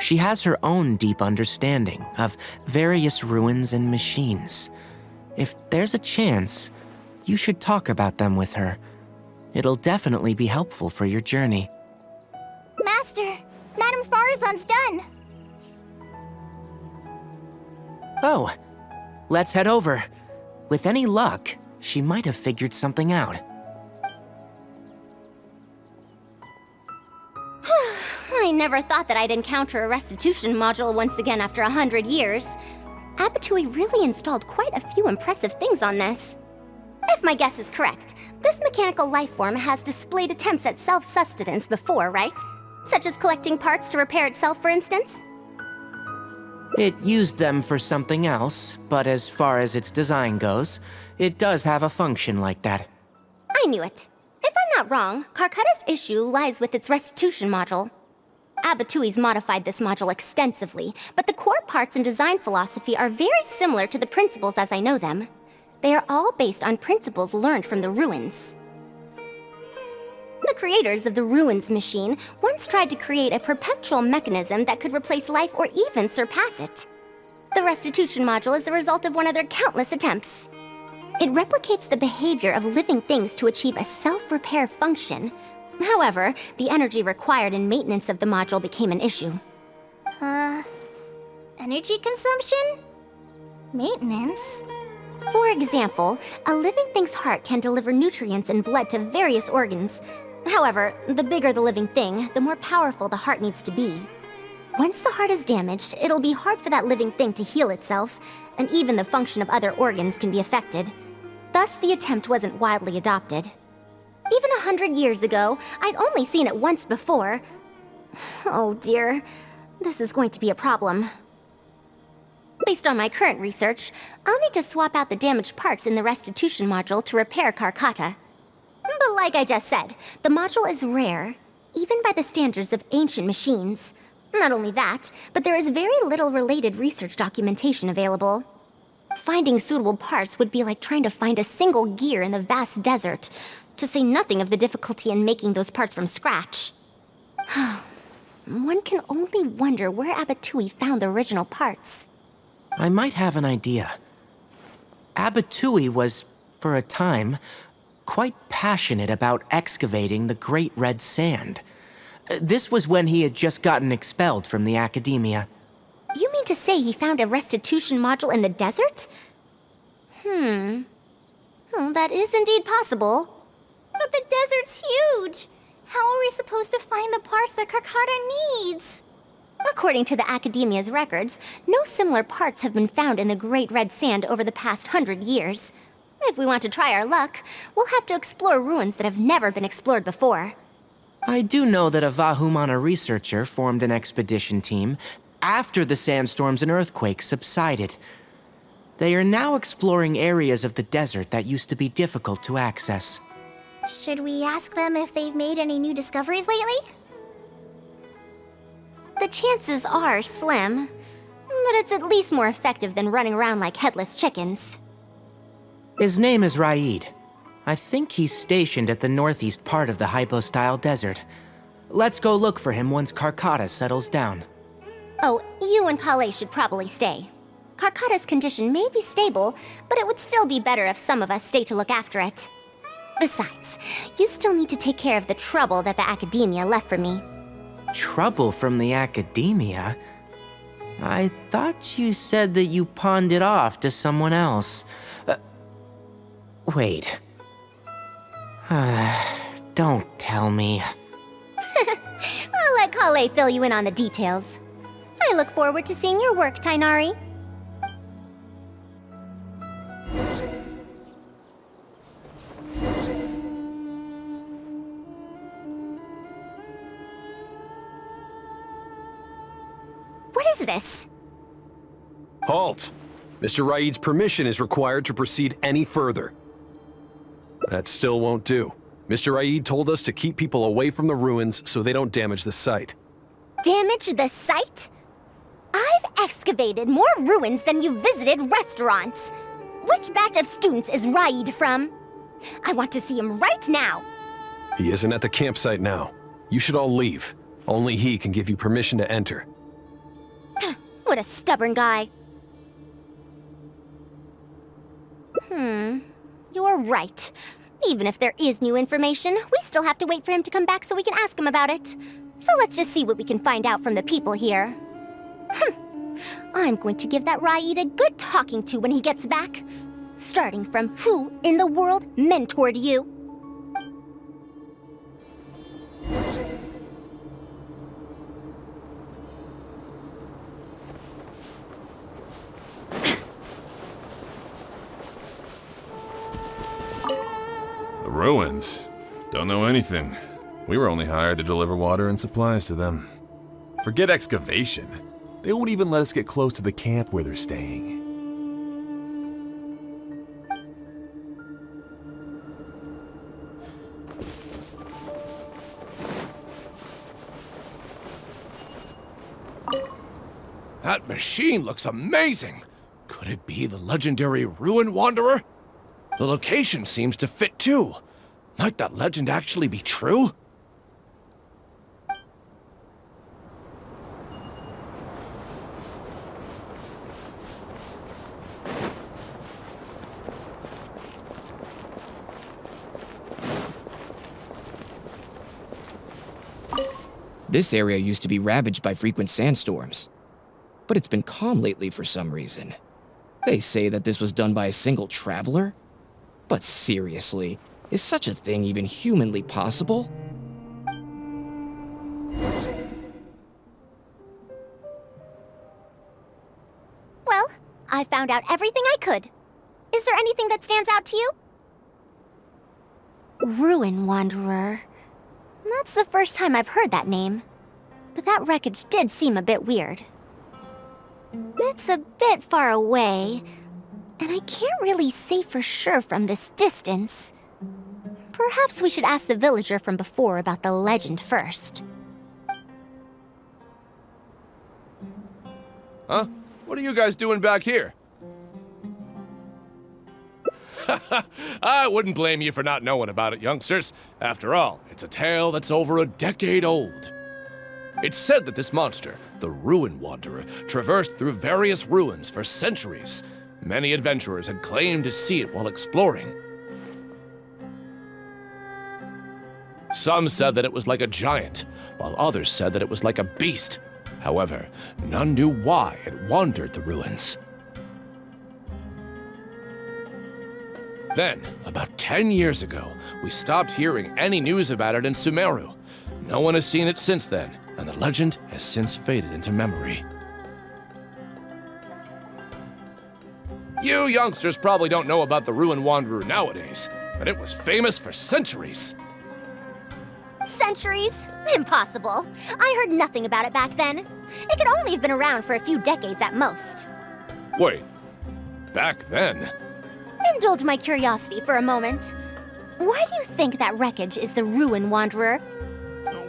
She has her own deep understanding of various ruins and machines. If there's a chance, you should talk about them with her. It'll definitely be helpful for your journey. Master, Madame Farazan's done. Oh, let's head over. With any luck, she might have figured something out. I never thought that I'd encounter a restitution module once again after 100 years. Abatui really installed quite a few impressive things on this. If my guess is correct, this mechanical life form has displayed attempts at self-sustenance before, right? Such as collecting parts to repair itself, for instance? It used them for something else, but as far as its design goes, it does have a function like that. I knew it. If I'm not wrong, Carcata's issue lies with its restitution module. Abatui's modified this module extensively, but the core parts and design philosophy are very similar to the principles as I know them. They are all based on principles learned from the ruins. The creators of the Ruins machine once tried to create a perpetual mechanism that could replace life or even surpass it. The restitution module is the result of one of their countless attempts. It replicates the behavior of living things to achieve a self-repair function. However, the energy required in maintenance of the module became an issue. Energy consumption? Maintenance? For example, a living thing's heart can deliver nutrients and blood to various organs. However, the bigger the living thing, the more powerful the heart needs to be. Once the heart is damaged, it'll be hard for that living thing to heal itself, and even the function of other organs can be affected. Thus, the attempt wasn't widely adopted. Even 100 years ago, I'd only seen it once before. Oh dear, this is going to be a problem. Based on my current research, I'll need to swap out the damaged parts in the restitution module to repair Karkata. But like I just said, the module is rare, even by the standards of ancient machines. Not only that, but there is very little related research documentation available. Finding suitable parts would be like trying to find a single gear in the vast desert, to say nothing of the difficulty in making those parts from scratch. One can only wonder where Abatui found the original parts. I might have an idea. Abatui was, for a time, quite passionate about excavating the Great Red Sand. This was when he had just gotten expelled from the academia. You mean to say he found a restitution module in the desert? Well, that is indeed possible. But the desert's huge! How are we supposed to find the parts that Karkata needs? According to the Academia's records, no similar parts have been found in the Great Red Sand over the past 100 years. If we want to try our luck, we'll have to explore ruins that have never been explored before. I do know that a Vahumana researcher formed an expedition team after the sandstorms and earthquakes subsided. They are now exploring areas of the desert that used to be difficult to access. Should we ask them if they've made any new discoveries lately? The chances are slim, but it's at least more effective than running around like headless chickens. His name is Raid. I think he's stationed at the northeast part of the Hypostyle Desert. Let's go look for him once Karkata settles down. Oh, you and Kale should probably stay. Karkata's condition may be stable, but it would still be better if some of us stay to look after it. Besides, you still need to take care of the trouble that the Academia left for me. Trouble from the Academia? I thought you said that you pawned it off to someone else. Wait. Don't tell me. I'll let Kale fill you in on the details. I look forward to seeing your work, Tainari. What is this? Halt! Mr. Raid's permission is required to proceed any further. That still won't do. Mr. Raid told us to keep people away from the ruins so they don't damage the site. Damage the site? I've excavated more ruins than you've visited restaurants. Which batch of students is Raid from? I want to see him right now. He isn't at the campsite now. You should all leave. Only he can give you permission to enter. What a stubborn guy. You're right. Even if there is new information, we still have to wait for him to come back so we can ask him about it. So let's just see what we can find out from the people here. I'm going to give that Raid a good talking to when he gets back. Starting from who in the world mentored you? The ruins? Don't know anything. We were only hired to deliver water and supplies to them. Forget excavation. They won't even let us get close to the camp where they're staying. That machine looks amazing! Could it be the legendary Ruin Wanderer? The location seems to fit too. Might that legend actually be true? This area used to be ravaged by frequent sandstorms, but it's been calm lately for some reason. They say that this was done by a single traveler? But seriously, is such a thing even humanly possible? Well, I found out everything I could. Is there anything that stands out to you? Ruin Wanderer. That's the first time I've heard that name. But that wreckage did seem a bit weird. It's a bit far away, and I can't really say for sure from this distance. Perhaps we should ask the villager from before about the legend first. Huh? What are you guys doing back here? I wouldn't blame you for not knowing about it, youngsters. After all, it's a tale that's over a decade old. It's said that this monster, the Ruin Wanderer, traversed through various ruins for centuries. Many adventurers had claimed to see it while exploring. Some said that it was like a giant, while others said that it was like a beast. However, none knew why it wandered the ruins. Then, about 10 years ago, we stopped hearing any news about it in Sumeru. No one has seen it since then, and the legend has since faded into memory. You youngsters probably don't know about the Ruin Wanderer nowadays, but it was famous for centuries. Centuries? Impossible. I heard nothing about it back then. It could only have been around for a few decades at most. Wait, back then? Indulge my curiosity for a moment. Why do you think that wreckage is the Ruin Wanderer?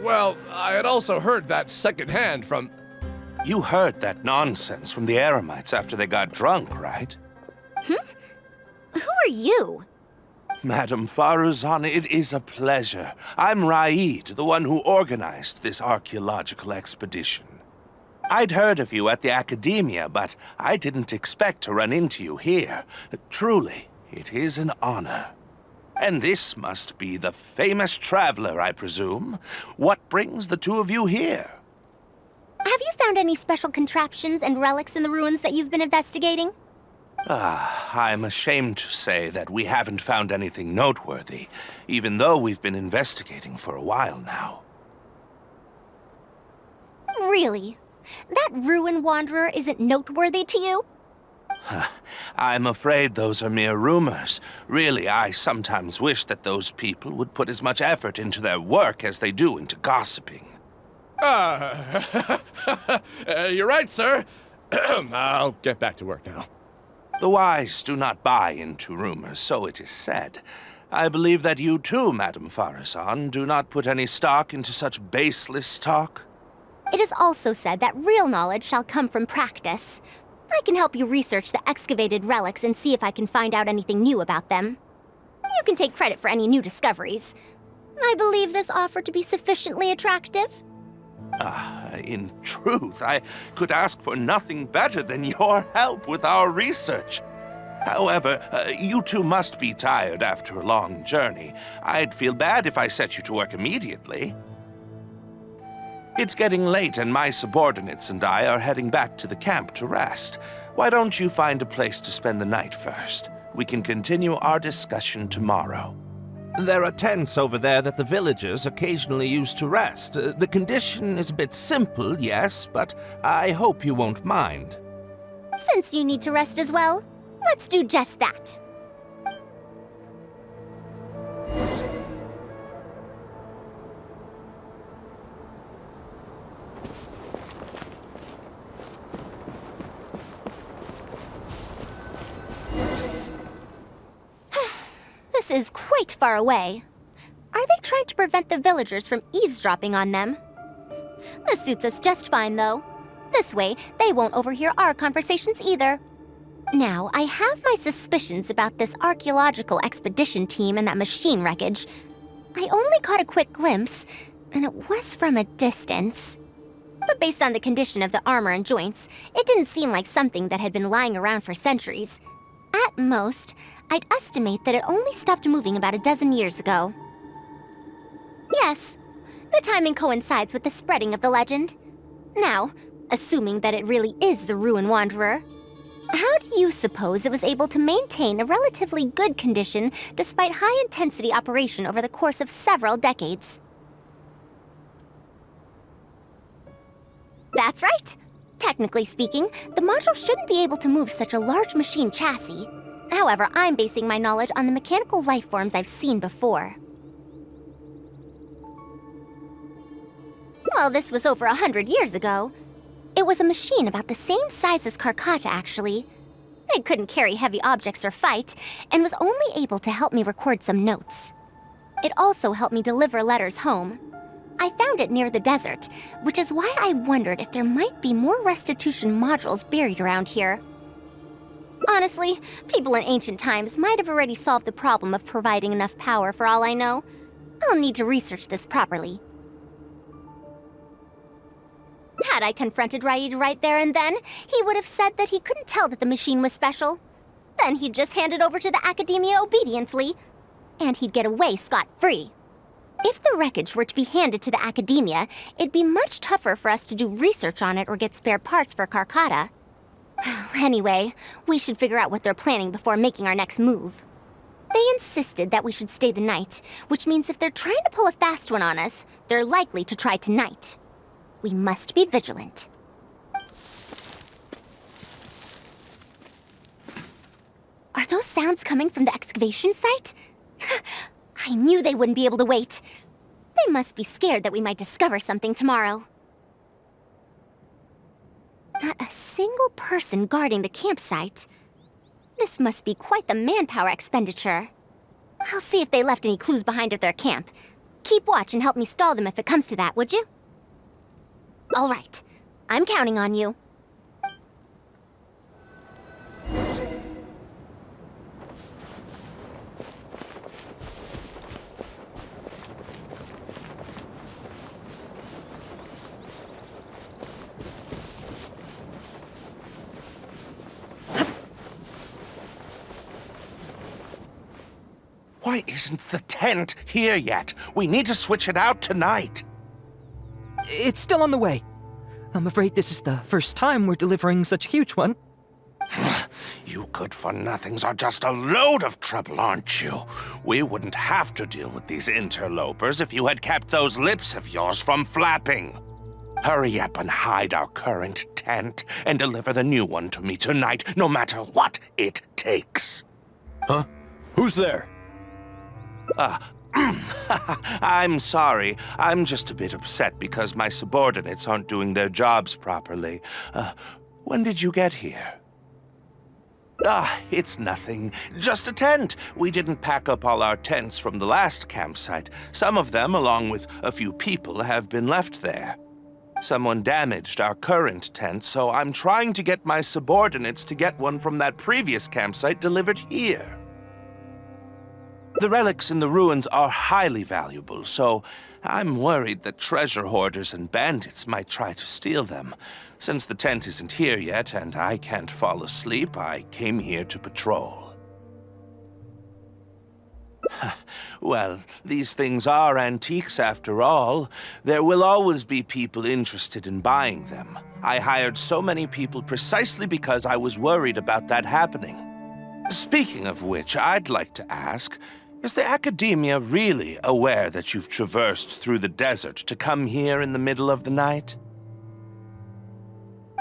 Well, I had also heard that secondhand from... You heard that nonsense from the Eremites after they got drunk, right? Who are you? Madam Faruzan, it is a pleasure. I'm Raid, the one who organized this archaeological expedition. I'd heard of you at the Academia, but I didn't expect to run into you here. Truly, it is an honor. And this must be the famous traveler, I presume. What brings the two of you here? Have you found any special contraptions and relics in the ruins that you've been investigating? I'm ashamed to say that we haven't found anything noteworthy, even though we've been investigating for a while now. Really? That Ruin Wanderer isn't noteworthy to you? I'm afraid those are mere rumors. Really, I sometimes wish that those people would put as much effort into their work as they do into gossiping. You're right, sir. I'll get back to work now. The wise do not buy into rumors, so it is said. I believe that you too, Madam Faruzan, do not put any stock into such baseless talk. It is also said that real knowledge shall come from practice. I can help you research the excavated relics and see if I can find out anything new about them. You can take credit for any new discoveries. I believe this offer to be sufficiently attractive. In truth, I could ask for nothing better than your help with our research. However, you two must be tired after a long journey. I'd feel bad if I set you to work immediately. It's getting late and my subordinates and I are heading back to the camp to rest. Why don't you find a place to spend the night first? We can continue our discussion tomorrow. There are tents over there that the villagers occasionally use to rest. The condition is a bit simple, yes, but I hope you won't mind. Since you need to rest as well, let's do just that. This is quite far away. Are they trying to prevent the villagers from eavesdropping on them? This suits us just fine, though. This way, they won't overhear our conversations either. Now, I have my suspicions about this archaeological expedition team and that machine wreckage. I only caught a quick glimpse, and it was from a distance. But based on the condition of the armor and joints, it didn't seem like something that had been lying around for centuries. At most, I'd estimate that it only stopped moving about a dozen years ago. Yes, the timing coincides with the spreading of the legend. Now, assuming that it really is the Ruin Wanderer, how do you suppose it was able to maintain a relatively good condition despite high-intensity operation over the course of several decades? That's right! Technically speaking, the module shouldn't be able to move such a large machine chassis. However, I'm basing my knowledge on the mechanical life forms I've seen before. Well, this was over 100 years ago. It was a machine about the same size as Karkata, actually. It couldn't carry heavy objects or fight, and was only able to help me record some notes. It also helped me deliver letters home. I found it near the desert, which is why I wondered if there might be more restitution modules buried around here. Honestly, people in ancient times might have already solved the problem of providing enough power for all I know. I'll need to research this properly. Had I confronted Raid right there and then, he would have said that he couldn't tell that the machine was special. Then he'd just hand it over to the Academia obediently, and he'd get away scot-free. If the wreckage were to be handed to the Academia, it'd be much tougher for us to do research on it or get spare parts for Karkata. Anyway, we should figure out what they're planning before making our next move. They insisted that we should stay the night, which means if they're trying to pull a fast one on us, they're likely to try tonight. We must be vigilant. Are those sounds coming from the excavation site? I knew they wouldn't be able to wait. They must be scared that we might discover something tomorrow. Not a single person guarding the campsite. This must be quite the manpower expenditure. I'll see if they left any clues behind at their camp. Keep watch and help me stall them if it comes to that, would you? All right. I'm counting on you. Why isn't the tent here yet? We need to switch it out tonight. It's still on the way. I'm afraid this is the first time we're delivering such a huge one. You good-for-nothings are just a load of trouble, aren't you? We wouldn't have to deal with these interlopers if you had kept those lips of yours from flapping. Hurry up and hide our current tent and deliver the new one to me tonight, no matter what it takes. Huh? Who's there? I'm sorry. I'm just a bit upset because my subordinates aren't doing their jobs properly. When did you get here? It's nothing. Just a tent. We didn't pack up all our tents from the last campsite. Some of them, along with a few people, have been left there. Someone damaged our current tent, so I'm trying to get my subordinates to get one from that previous campsite delivered here. The relics in the ruins are highly valuable, so I'm worried that treasure hoarders and bandits might try to steal them. Since the tent isn't here yet and I can't fall asleep, I came here to patrol. Well, these things are antiques after all. There will always be people interested in buying them. I hired so many people precisely because I was worried about that happening. Speaking of which, I'd like to ask, is the Academia really aware that you've traversed through the desert to come here in the middle of the night?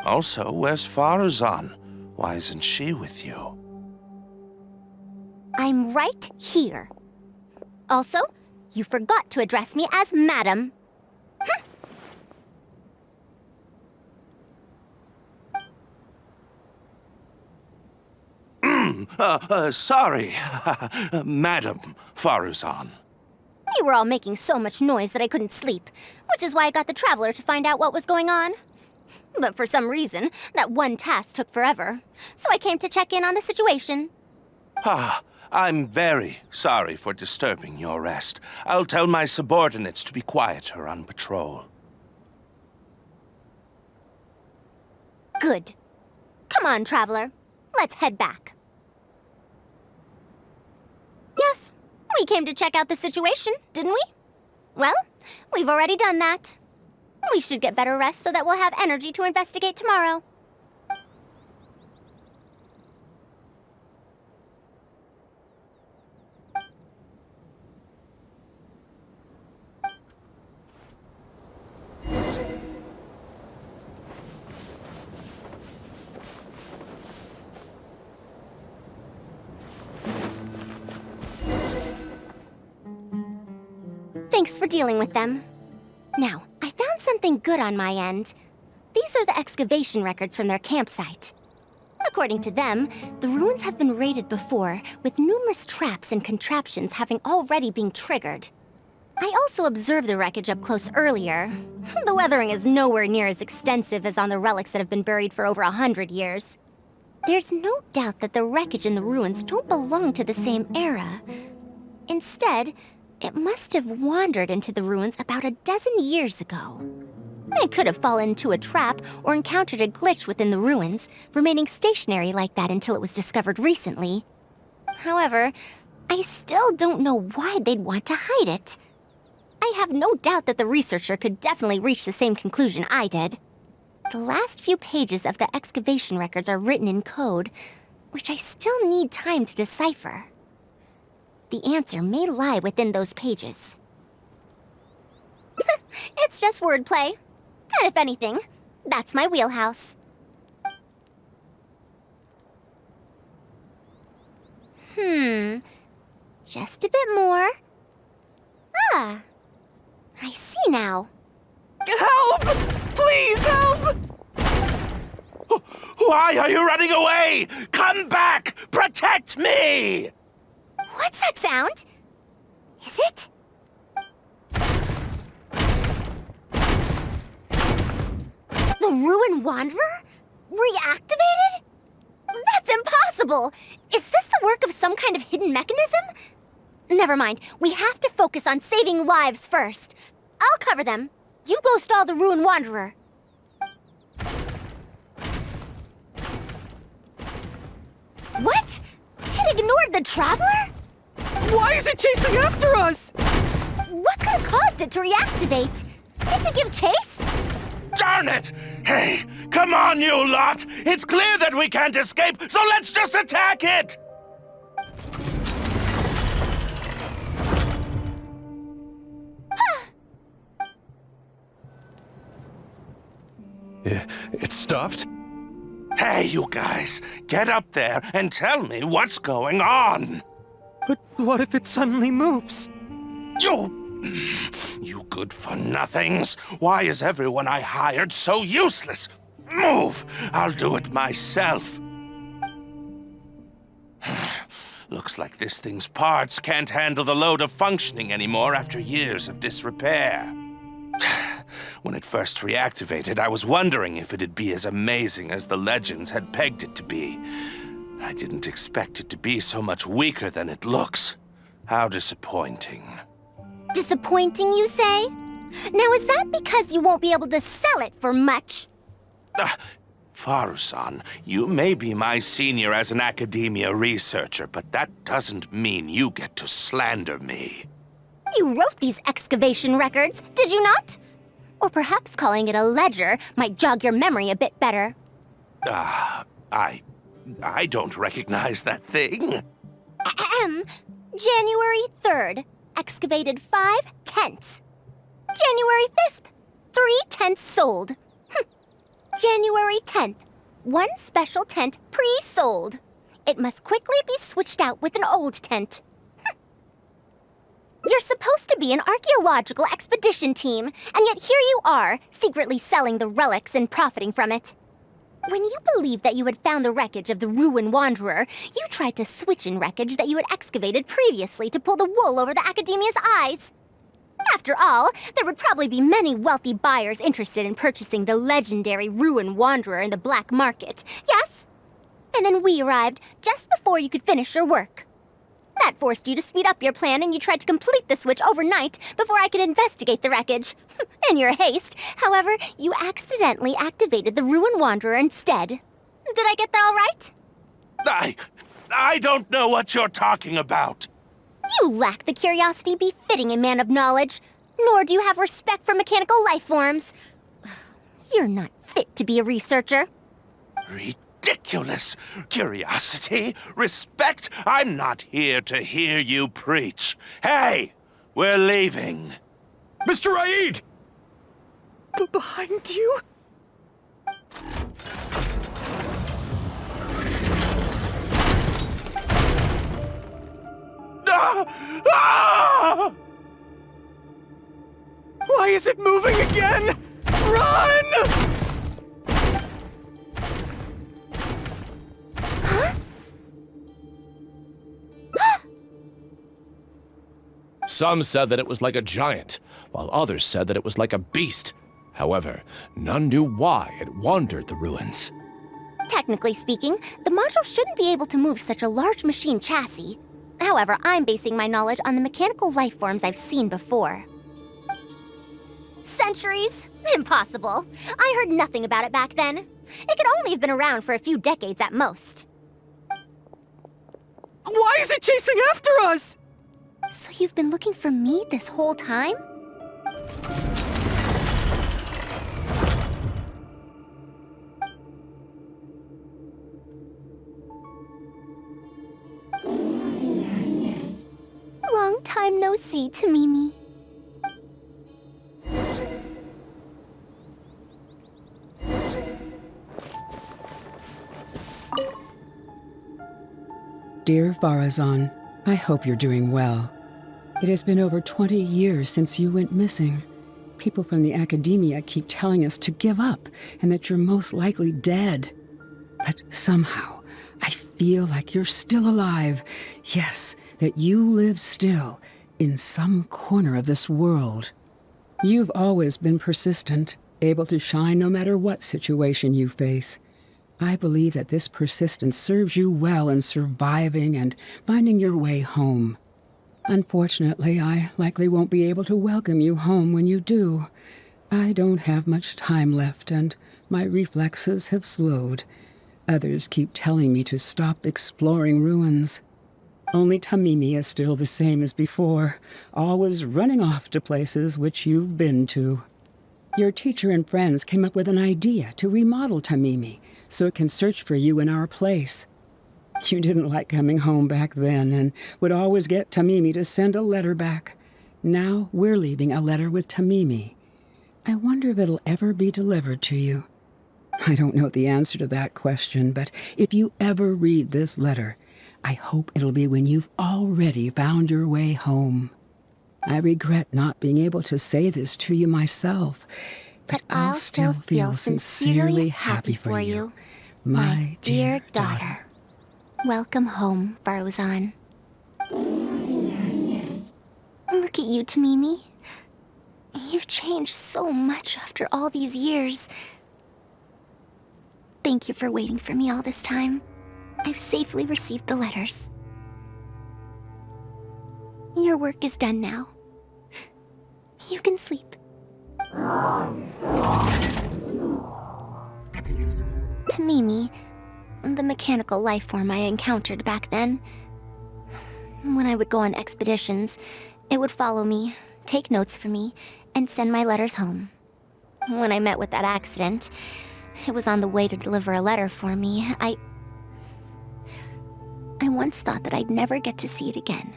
Also, where's Farazan? Why isn't she with you? I'm right here. Also, you forgot to address me as Madam. Sorry, Madam Farazan. You were all making so much noise that I couldn't sleep, which is why I got the Traveler to find out what was going on. But for some reason, that one task took forever. So I came to check in on the situation. I'm very sorry for disturbing your rest. I'll tell my subordinates to be quieter on patrol. Good. Come on, Traveler. Let's head back. Yes, we came to check out the situation, didn't we? Well, we've already done that. We should get better rest so that we'll have energy to investigate tomorrow. Thanks for dealing with them. Now, I found something good on my end. These are the excavation records from their campsite. According to them, the ruins have been raided before, with numerous traps and contraptions having already been triggered. I also observed the wreckage up close earlier. The weathering is nowhere near as extensive as on the relics that have been buried for over 100 years. There's no doubt that the wreckage in the ruins don't belong to the same era. Instead, it must have wandered into the ruins about a dozen years ago. It could have fallen into a trap or encountered a glitch within the ruins, remaining stationary like that until it was discovered recently. However, I still don't know why they'd want to hide it. I have no doubt that the researcher could definitely reach the same conclusion I did. The last few pages of the excavation records are written in code, which I still need time to decipher. The answer may lie within those pages. It's just wordplay. And if anything, that's my wheelhouse. Just a bit more. Ah, I see now. Help! Please help! Why are you running away? Come back! Protect me! What's that sound? Is it? The Ruin Wanderer? Reactivated? That's impossible! Is this the work of some kind of hidden mechanism? Never mind, we have to focus on saving lives first. I'll cover them. You go stall the Ruin Wanderer. What? It ignored the Traveler? Why is it chasing after us? What could have caused it to reactivate? Did it give chase? Darn it! Hey, come on, you lot! It's clear that we can't escape, so let's just attack it! It stopped? Hey, you guys, get up there and tell me what's going on! But what if it suddenly moves? You good-for-nothings! Why is everyone I hired so useless? Move! I'll do it myself. Looks like this thing's parts can't handle the load of functioning anymore after years of disrepair. When it first reactivated, I was wondering if it'd be as amazing as the legends had pegged it to be. I didn't expect it to be so much weaker than it looks. How disappointing. Disappointing, you say? Now, is that because you won't be able to sell it for much? Faru-san, you may be my senior as an academia researcher, but that doesn't mean you get to slander me. You wrote these excavation records, did you not? Or perhaps calling it a ledger might jog your memory a bit better. I don't recognize that thing. January 3rd, excavated 5 tents. January 5th, 3 tents sold. January 10th, 1 special tent pre-sold. It must quickly be switched out with an old tent. You're supposed to be an archaeological expedition team, and yet here you are, secretly selling the relics and profiting from it. When you believed that you had found the wreckage of the Ruin Wanderer, you tried to switch in wreckage that you had excavated previously to pull the wool over the Academia's eyes. After all, there would probably be many wealthy buyers interested in purchasing the legendary Ruin Wanderer in the black market, yes? And then we arrived just before you could finish your work. That forced you to speed up your plan, and you tried to complete the switch overnight before I could investigate the wreckage. In your haste, however, you accidentally activated the Ruin Wanderer instead. Did I get that all right? I don't know what you're talking about. You lack the curiosity befitting a man of knowledge, nor do you have respect for mechanical life forms. You're not fit to be a researcher. Ridiculous. Curiosity? Respect? I'm not here to hear you preach. Hey, we're leaving. Mr. Raid! Behind you? Ah! Why is it moving again? Run! Some said that it was like a giant, while others said that it was like a beast. However, none knew why it wandered the ruins. Technically speaking, the module shouldn't be able to move such a large machine chassis. However, I'm basing my knowledge on the mechanical life forms I've seen before. Centuries? Impossible. I heard nothing about it back then. It could only have been around for a few decades at most. Why is it chasing after us? So you've been looking for me this whole time? Long time no see, Tamimi. Dear Farazan, I hope you're doing well. It has been over 20 years since you went missing. People from the academia keep telling us to give up and that you're most likely dead. But somehow, I feel like you're still alive. Yes, that you live still in some corner of this world. You've always been persistent, able to shine no matter what situation you face. I believe that this persistence serves you well in surviving and finding your way home. Unfortunately, I likely won't be able to welcome you home when you do. I don't have much time left, and my reflexes have slowed. Others keep telling me to stop exploring ruins. Only Tamimi is still the same as before, always running off to places which you've been to. Your teacher and friends came up with an idea to remodel Tamimi, so it can search for you in our place. You didn't like coming home back then and would always get Tamimi to send a letter back. Now we're leaving a letter with Tamimi. I wonder if it'll ever be delivered to you. I don't know the answer to that question, but if you ever read this letter, I hope it'll be when you've already found your way home. I regret not being able to say this to you myself, but I'll still feel sincerely happy for you, my dear daughter. Welcome home, Farazan. Look at you, Tamimi. You've changed so much after all these years. Thank you for waiting for me all this time. I've safely received the letters. Your work is done now. You can sleep. Tamimi, the mechanical life form I encountered back then. When I would go on expeditions, it would follow me, take notes for me, and send my letters home. When I met with that accident, it was on the way to deliver a letter for me. I once thought that I'd never get to see it again.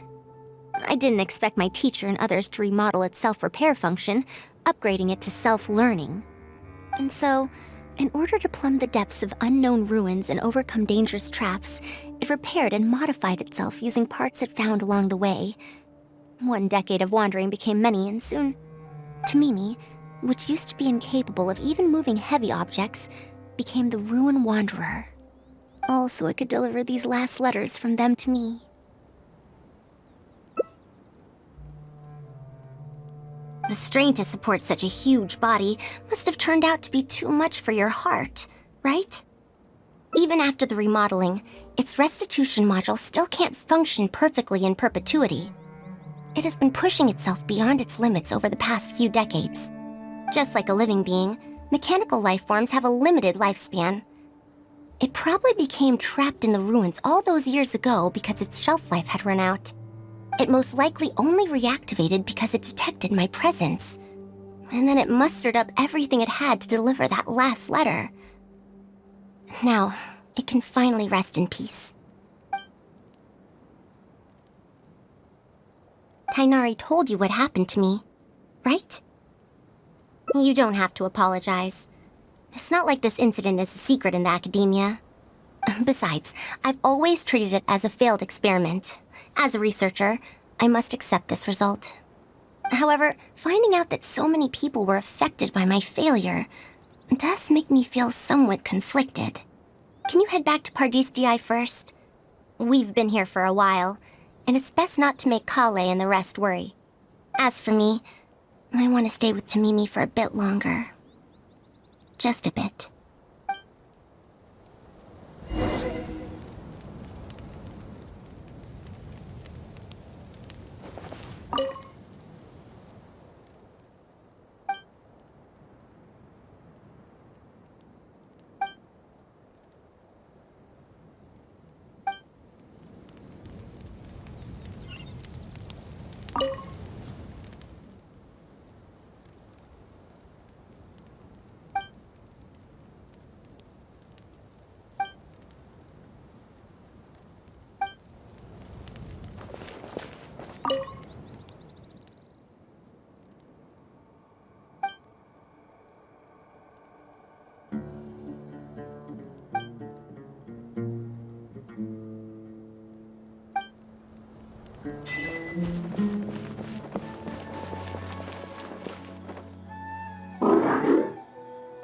I didn't expect my teacher and others to remodel its self-repair function, upgrading it to self-learning. And so, in order to plumb the depths of unknown ruins and overcome dangerous traps, it repaired and modified itself using parts it found along the way. 1 decade of wandering became many, and soon, Tamimi, which used to be incapable of even moving heavy objects, became the Ruin Wanderer. All so it could deliver these last letters from them to me. The strain to support such a huge body must have turned out to be too much for your heart, right? Even after the remodeling, its restitution module still can't function perfectly in perpetuity. It has been pushing itself beyond its limits over the past few decades. Just like a living being, mechanical life forms have a limited lifespan. It probably became trapped in the ruins all those years ago because its shelf life had run out. It most likely only reactivated because it detected my presence. And then it mustered up everything it had to deliver that last letter. Now, it can finally rest in peace. Tainari told you what happened to me, right? You don't have to apologize. It's not like this incident is a secret in the academia. Besides, I've always treated it as a failed experiment. As a researcher, I must accept this result. However, finding out that so many people were affected by my failure does make me feel somewhat conflicted. Can you head back to Pardis first? We've been here for a while, and it's best not to make Kale and the rest worry. As for me, I want to stay with Tamimi for a bit longer. Just a bit.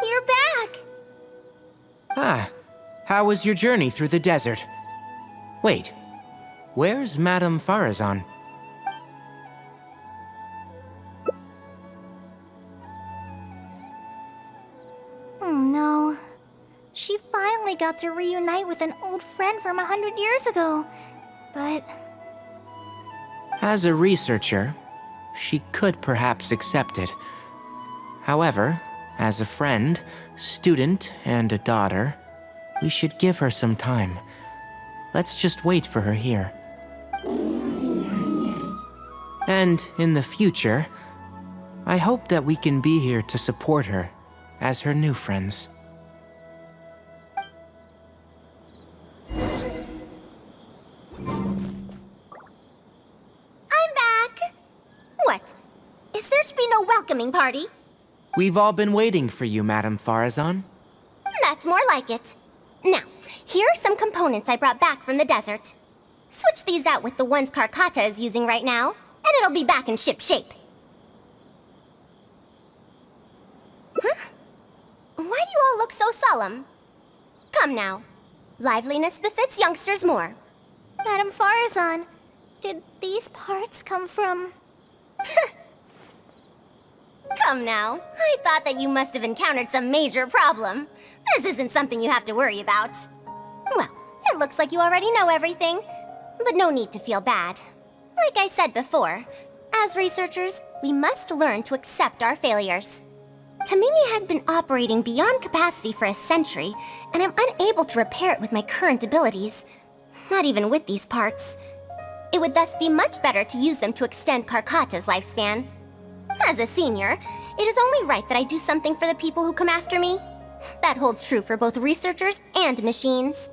You're back! Ah, how was your journey through the desert? Wait, where's Madame Farazan? Oh no. She finally got to reunite with an old friend from 100 years ago. But As a researcher, she could perhaps accept it. However, as a friend, student, and a daughter, we should give her some time. Let's just wait for her here. And in the future, I hope that we can be here to support her as her new friends. I'm back! What? Is there to be no welcoming party? We've all been waiting for you, Madame Farazan. That's more like it. Now, here are some components I brought back from the desert. Switch these out with the ones Karkata is using right now, and it'll be back in ship shape. Huh? Why do you all look so solemn? Come now. Liveliness befits youngsters more. Madame Farazan, did these parts come from... Come now. I thought that you must have encountered some major problem. This isn't something you have to worry about. Well, it looks like you already know everything, but no need to feel bad. Like I said before, as researchers, we must learn to accept our failures. Tamimi had been operating beyond capacity for a century, and I'm unable to repair it with my current abilities. Not even with these parts. It would thus be much better to use them to extend Karkata's lifespan. As a senior, it is only right that I do something for the people who come after me. That holds true for both researchers and machines.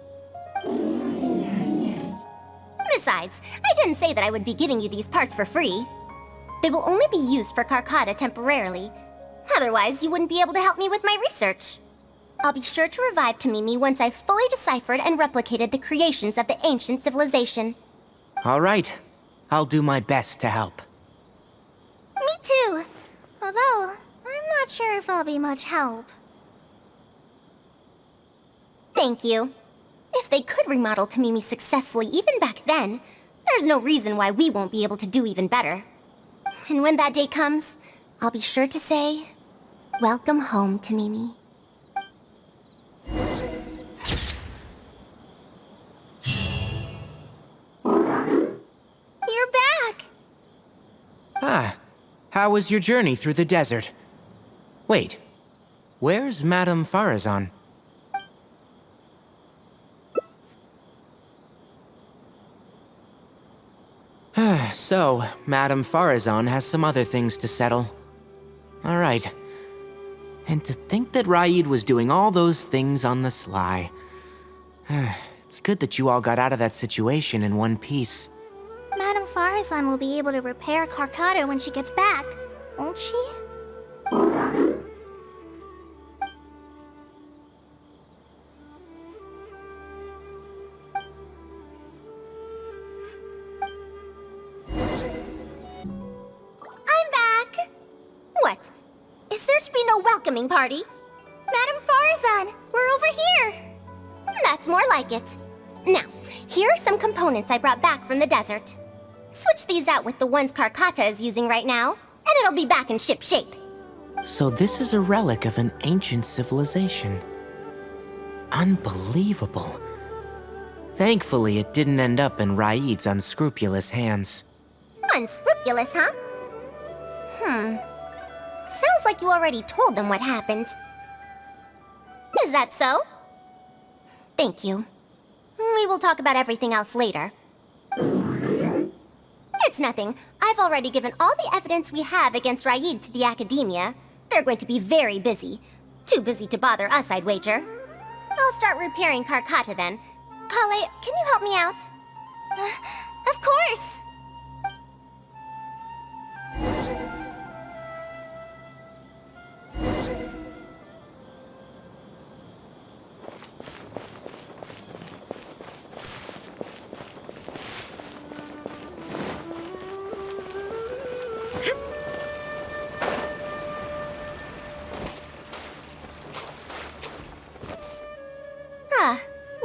Besides, I didn't say that I would be giving you these parts for free. They will only be used for Karkata temporarily. Otherwise, you wouldn't be able to help me with my research. I'll be sure to revive Tamimi once I've fully deciphered and replicated the creations of the ancient civilization. All right, I'll do my best to help. Me too! Although, I'm not sure if I'll be much help. Thank you. If they could remodel Tamimi successfully even back then, there's no reason why we won't be able to do even better. And when that day comes, I'll be sure to say, welcome home to Mimi. You're back! Ah, how was your journey through the desert? Wait, where's Madame Farazan? So, Madame Farazan has some other things to settle. All right. And to think that Raid was doing all those things on the sly. It's good that you all got out of that situation in one piece. Madame Farazan will be able to repair Karkata when she gets back, won't she? I'm back! What? Is there to be no welcoming party? Madame Farazan, we're over here! That's more like it. Now, here are some components I brought back from the desert. Switch these out with the ones Karkata is using right now, and it'll be back in ship shape. So this is a relic of an ancient civilization. Unbelievable. Thankfully, it didn't end up in Raid's unscrupulous hands. Unscrupulous, huh? Sounds like you already told them what happened. Is that so? Thank you. We will talk about everything else later. It's nothing. I've already given all the evidence we have against Raid to the Academia. They're going to be very busy. Too busy to bother us, I'd wager. I'll start repairing Karkata then. Kale, can you help me out? Of course!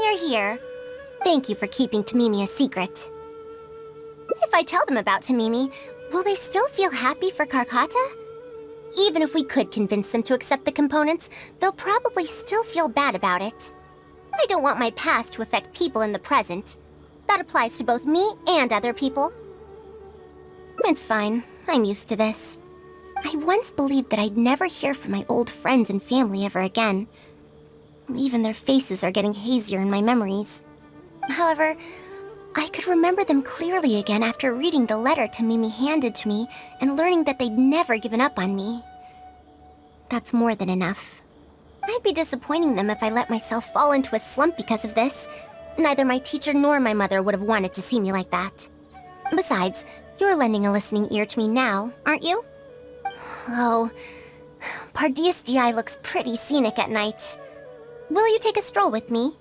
You're here. Thank you for keeping Tamimi a secret. If I tell them about Tamimi, will they still feel happy for Karkata? Even if we could convince them to accept the components, they'll probably still feel bad about it. I don't want my past to affect people in the present. That applies to both me and other people. It's fine. I'm used to this. I once believed that I'd never hear from my old friends and family ever again. Even their faces are getting hazier in my memories. However, I could remember them clearly again after reading the letter Tamimi handed to me and learning that they'd never given up on me. That's more than enough. I'd be disappointing them if I let myself fall into a slump because of this. Neither my teacher nor my mother would have wanted to see me like that. Besides, you're lending a listening ear to me now, aren't you? Oh, Pardistii looks pretty scenic at night. Will you take a stroll with me?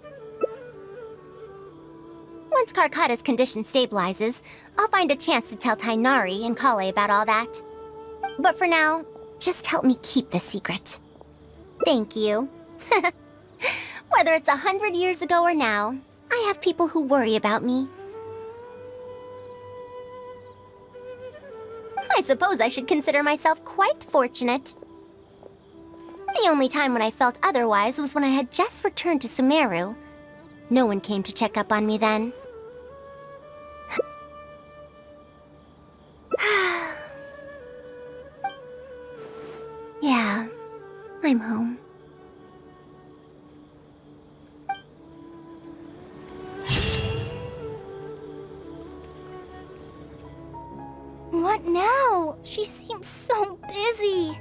Once Karkata's condition stabilizes, I'll find a chance to tell Tainari and Kale about all that. But for now, just help me keep this secret. Thank you. Whether it's 100 years ago or now, I have people who worry about me. I suppose I should consider myself quite fortunate. The only time when I felt otherwise was when I had just returned to Sumeru. No one came to check up on me then. Yeah, I'm home. What now? She seems so busy.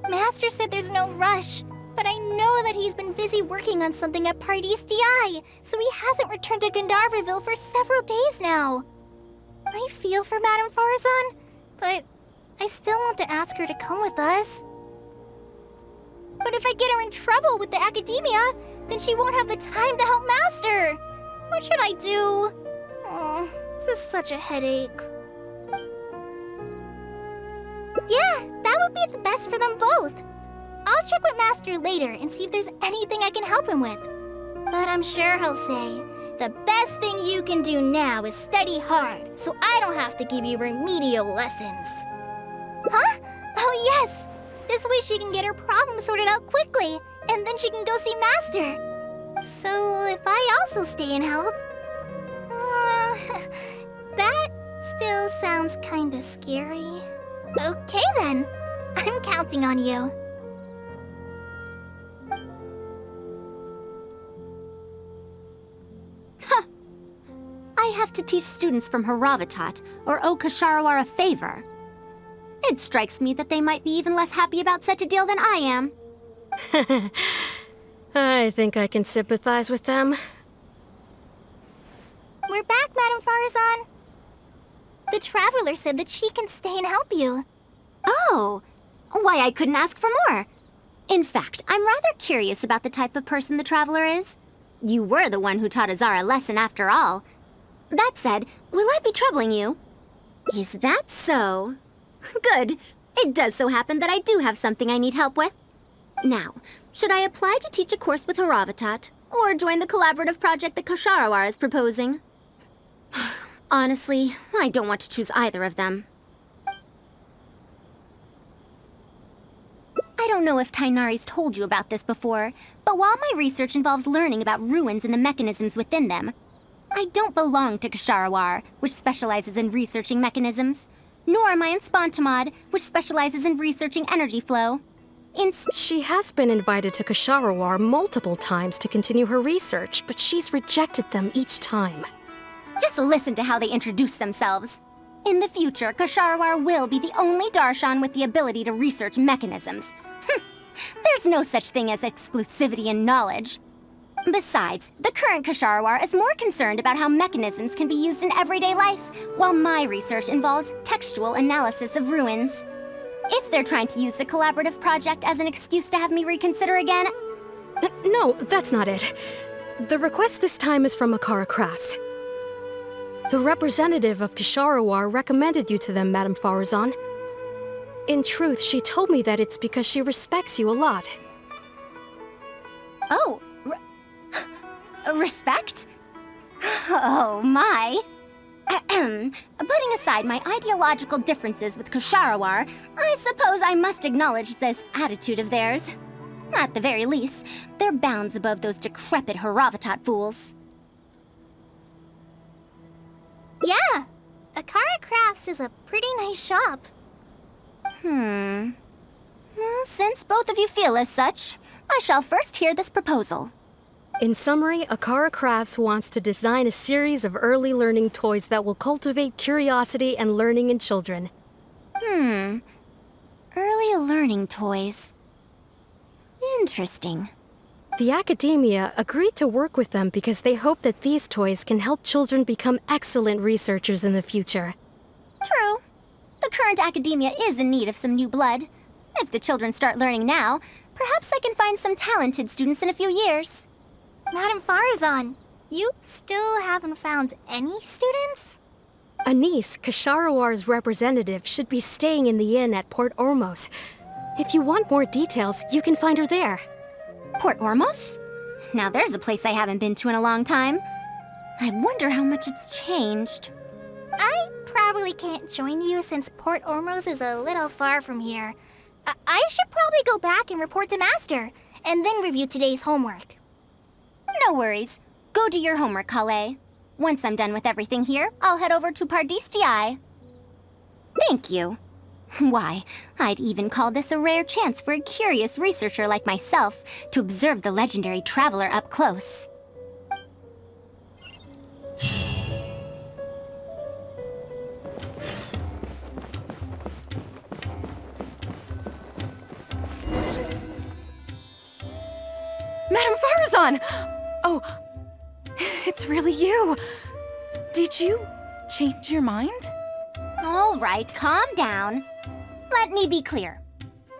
Master said there's no rush, but I know that he's been busy working on something at Pardistii, so he hasn't returned to Gandharvaville for several days now. I feel for Madame Farazan, but I still want to ask her to come with us. But if I get her in trouble with the Academia, then she won't have the time to help Master. What should I do? Oh, this is such a headache. Yeah, that would be the best for them both. I'll check with Master later and see if there's anything I can help him with. But I'm sure he'll say, the best thing you can do now is study hard, so I don't have to give you remedial lessons. Huh? Oh Yes! This way she can get her problem sorted out quickly, and then she can go see Master. So if I also stay and help... that still sounds kinda scary. Okay then, I'm counting on you. I have to teach students from Haravatat, or owe Ksharawar a favor. It strikes me that they might be even less happy about such a deal than I am. I think I can sympathize with them. We're back, Madame Farazan. The Traveler said that she can stay and help you. Oh, why I couldn't ask for more. In fact, I'm rather curious about the type of person the Traveler is. You were the one who taught Azara a lesson after all. That said, will I be troubling you? Is that so? Good. It does so happen that I do have something I need help with. Now, should I apply to teach a course with Haravatat, or join the collaborative project that Ksharawar is proposing? Honestly, I don't want to choose either of them. I don't know if Tainari's told you about this before, but while my research involves learning about ruins and the mechanisms within them, I don't belong to Ksharawar, which specializes in researching mechanisms, nor am I in Spontamod, which specializes in researching energy flow. She has been invited to Ksharawar multiple times to continue her research, but she's rejected them each time. Just listen to how they introduce themselves. In the future, Ksharawar will be the only Darshan with the ability to research mechanisms. There's no such thing as exclusivity in knowledge. Besides, the current Ksharawar is more concerned about how mechanisms can be used in everyday life, while my research involves textual analysis of ruins. If they're trying to use the collaborative project as an excuse to have me reconsider again... No, that's not it. The request this time is from Akara Crafts. The representative of Ksharawar recommended you to them, Madame Farazan. In truth, she told me that it's because she respects you a lot. Oh, respect? Oh, my. Putting aside my ideological differences with Ksharawar, I suppose I must acknowledge this attitude of theirs. At the very least, they're bounds above those decrepit Haravatat fools. Yeah, Akara Crafts is a pretty nice shop. Well, since both of you feel as such, I shall first hear this proposal. In summary, Akara Crafts wants to design a series of early learning toys that will cultivate curiosity and learning in children. Early learning toys. Interesting. The academia agreed to work with them because they hope that these toys can help children become excellent researchers in the future. True. The current academia is in need of some new blood. If the children start learning now, perhaps I can find some talented students in a few years. Madame Farazan, you still haven't found any students? Anise, Ksharowar's representative, should be staying in the inn at Port Ormos. If you want more details, you can find her there. Port Ormos? Now there's a place I haven't been to in a long time. I wonder how much it's changed. I probably can't join you since Port Ormos is a little far from here. I should probably go back and report to Master, and then review today's homework. No worries. Go do your homework, Kale. Once I'm done with everything here, I'll head over to Pardistii. Thank you. Why, I'd even call this a rare chance for a curious researcher like myself to observe the legendary traveler up close. Madame Farazan! Oh, it's really you. Did you change your mind? All right, calm down. Let me be clear.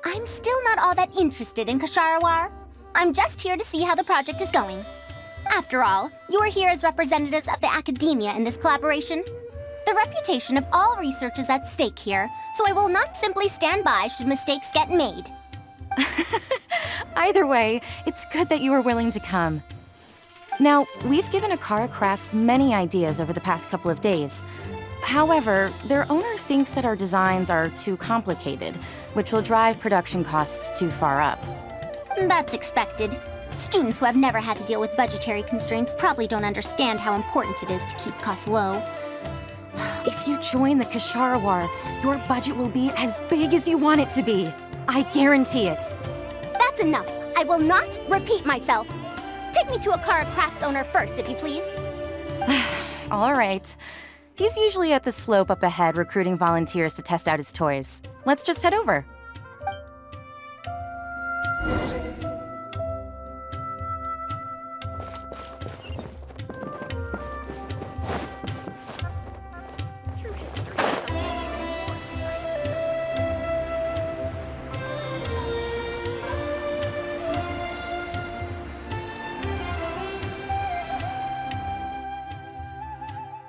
I'm still not all that interested in Ksharawar. I'm just here to see how the project is going. After all, you're here as representatives of the academia in this collaboration. The reputation of all research is at stake here, so I will not simply stand by should mistakes get made. Either way, it's good that you were willing to come. Now, we've given Akara Crafts many ideas over the past couple of days. However, their owner thinks that our designs are too complicated, which will drive production costs too far up. That's expected. Students who have never had to deal with budgetary constraints probably don't understand how important it is to keep costs low. If you join the Kashara War, your budget will be as big as you want it to be. I guarantee it. That's enough. I will not repeat myself. Take me to a Kara Crafts owner first, if you please. All right. He's usually at the slope up ahead recruiting volunteers to test out his toys. Let's just head over.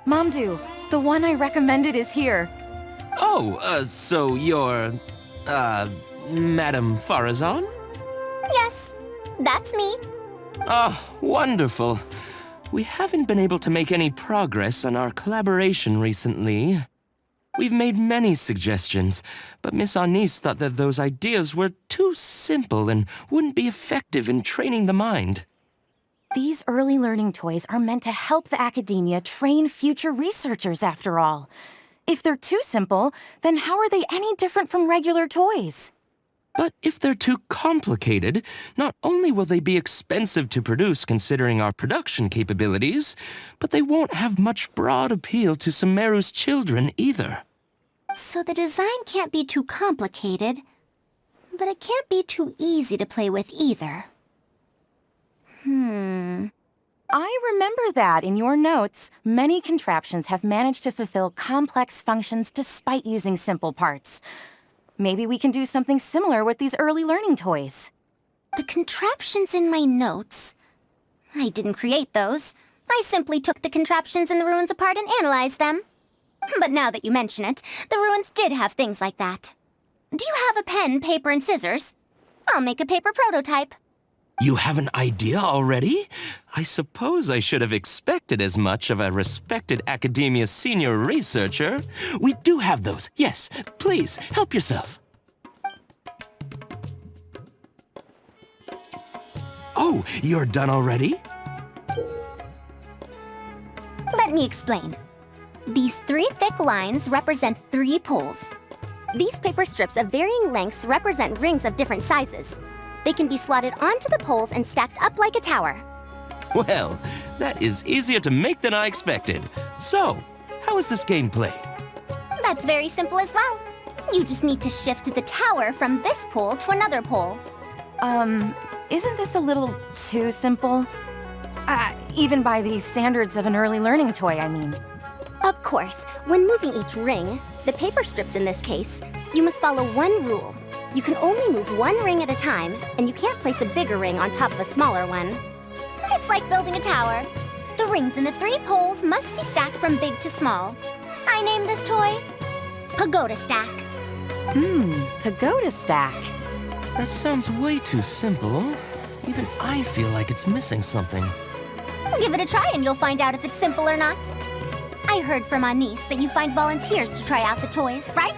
Mamdu, the one I recommended is here. Oh, so you're, Madame Farazan? Yes, that's me. Ah, wonderful. We haven't been able to make any progress on our collaboration recently. We've made many suggestions, but Miss Anis thought that those ideas were too simple and wouldn't be effective in training the mind. These early learning toys are meant to help the academia train future researchers, after all. If they're too simple, then how are they any different from regular toys? But if they're too complicated, not only will they be expensive to produce considering our production capabilities, but they won't have much broad appeal to Sumeru's children either. So the design can't be too complicated, but it can't be too easy to play with either. I remember that in your notes, many contraptions have managed to fulfill complex functions despite using simple parts. Maybe we can do something similar with these early learning toys. The contraptions in my notes? I didn't create those. I simply took the contraptions in the ruins apart and analyzed them. But now that you mention it, the ruins did have things like that. Do you have a pen, paper, and scissors? I'll make a paper prototype. You have an idea already? I suppose I should have expected as much of a respected academia senior researcher. We do have those. Yes, please, help yourself. Oh, you're done already? Let me explain. These 3 thick lines represent 3 poles. These paper strips of varying lengths represent rings of different sizes. They can be slotted onto the poles and stacked up like a tower. Well, that is easier to make than I expected. So, how is this game played? That's very simple as well. You just need to shift the tower from this pole to another pole. Isn't this a little too simple? Even by the standards of an early learning toy, I mean. Of course, when moving each ring, the paper strips in this case, you must follow one rule. You can only move one ring at a time, and you can't place a bigger ring on top of a smaller one. It's like building a tower. The rings in the 3 poles must be stacked from big to small. I named this toy Pagoda Stack. Pagoda Stack. That sounds way too simple. Even I feel like it's missing something. Give it a try and you'll find out if it's simple or not. I heard from Anis that you find volunteers to try out the toys, right?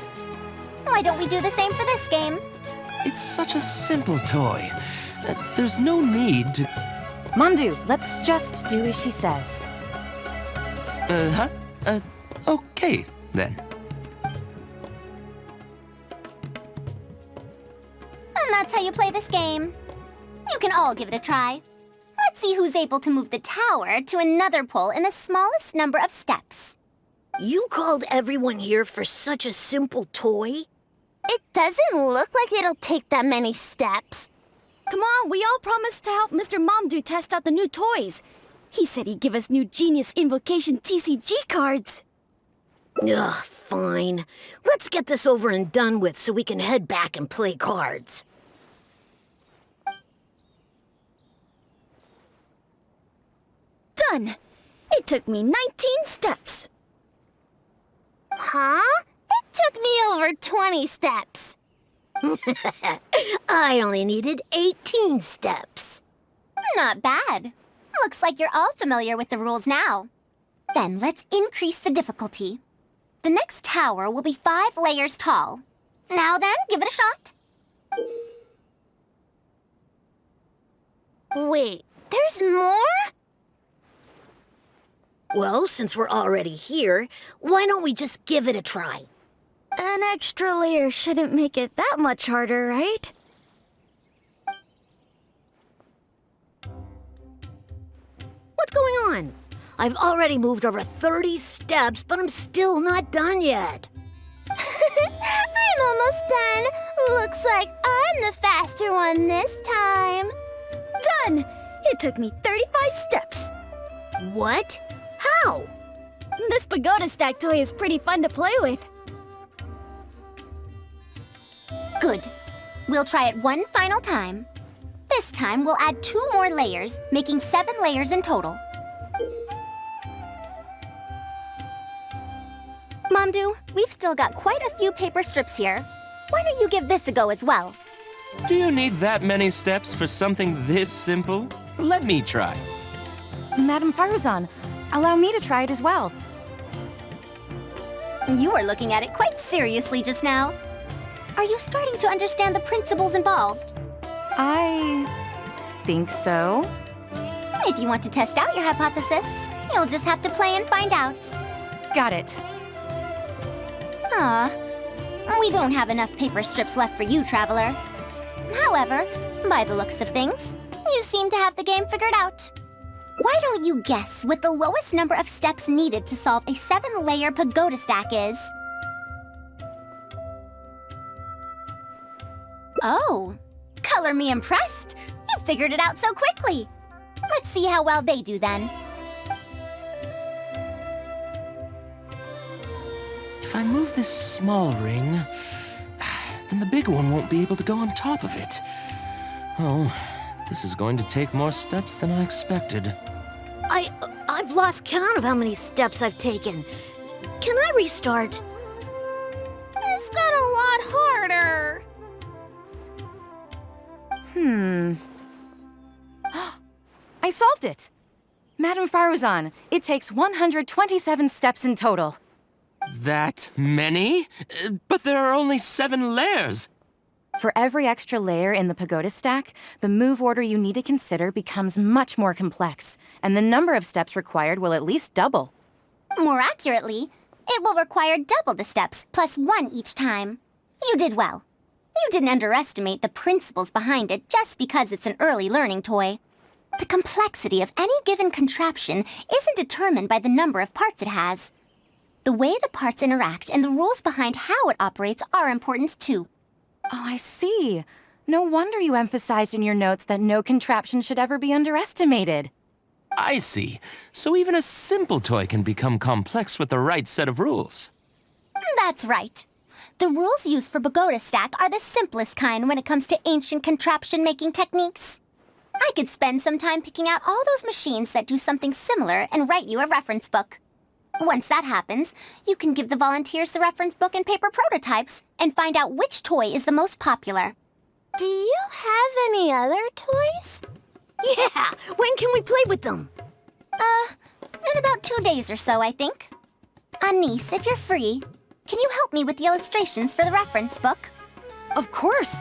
Why don't we do the same for this game? It's such a simple toy. There's no need to... Mamdu, let's just do as she says. Okay, then. And that's how you play this game. You can all give it a try. Let's see who's able to move the tower to another pole in the smallest number of steps. You called everyone here for such a simple toy? It doesn't look like it'll take that many steps. Come on, we all promised to help Mr. Mamdu test out the new toys. He said he'd give us new Genius Invocation TCG cards. Ugh, fine. Let's get this over and done with so we can head back and play cards. Done! It took me 19 steps. Huh? It took me over 20 steps. I only needed 18 steps. Not bad. Looks like you're all familiar with the rules now. Then let's increase the difficulty. The next tower will be 5 layers tall. Now then, give it a shot. Wait, there's more? Well, since we're already here, why don't we just give it a try? An extra layer shouldn't make it that much harder, right? What's going on? I've already moved over 30 steps, but I'm still not done yet. I'm almost done. Looks like I'm the faster one this time. Done! It took me 35 steps. What? How? This pagoda stack toy is pretty fun to play with. Good. We'll try it one final time. This time, we'll add 2 more layers, making 7 layers in total. Momdu, we've still got quite a few paper strips here. Why don't you give this a go as well? Do you need that many steps for something this simple? Let me try. Madam Faruzan, allow me to try it as well. You were looking at it quite seriously just now. Are you starting to understand the principles involved? I think so. If you want to test out your hypothesis, you'll just have to play and find out. Got it. We don't have enough paper strips left for you, Traveler. However, by the looks of things, you seem to have the game figured out. Why don't you guess what the lowest number of steps needed to solve a 7-layer pagoda stack is? Oh, color me impressed. You figured it out so quickly. Let's see how well they do then. If I move this small ring, then the big one won't be able to go on top of it. Oh, this is going to take more steps than I expected. I've lost count of how many steps I've taken. Can I restart? This got a lot harder. I solved it! Madam Faruzan, it takes 127 steps in total. That many? But there are only 7 layers. For every extra layer in the pagoda stack, the move order you need to consider becomes much more complex, and the number of steps required will at least double. More accurately, it will require double the steps, plus 1 each time. You did well. You didn't underestimate the principles behind it just because it's an early learning toy. The complexity of any given contraption isn't determined by the number of parts it has. The way the parts interact and the rules behind how it operates are important too. Oh, I see. No wonder you emphasized in your notes that no contraption should ever be underestimated. I see. So even a simple toy can become complex with the right set of rules. That's right. The rules used for Pagoda Stack are the simplest kind when it comes to ancient contraption-making techniques. I could spend some time picking out all those machines that do something similar and write you a reference book. Once that happens, you can give the volunteers the reference book and paper prototypes and find out which toy is the most popular. Do you have any other toys? Yeah! When can we play with them? In about 2 days or so, I think. Anise, if you're free, can you help me with the illustrations for the reference book? Of course!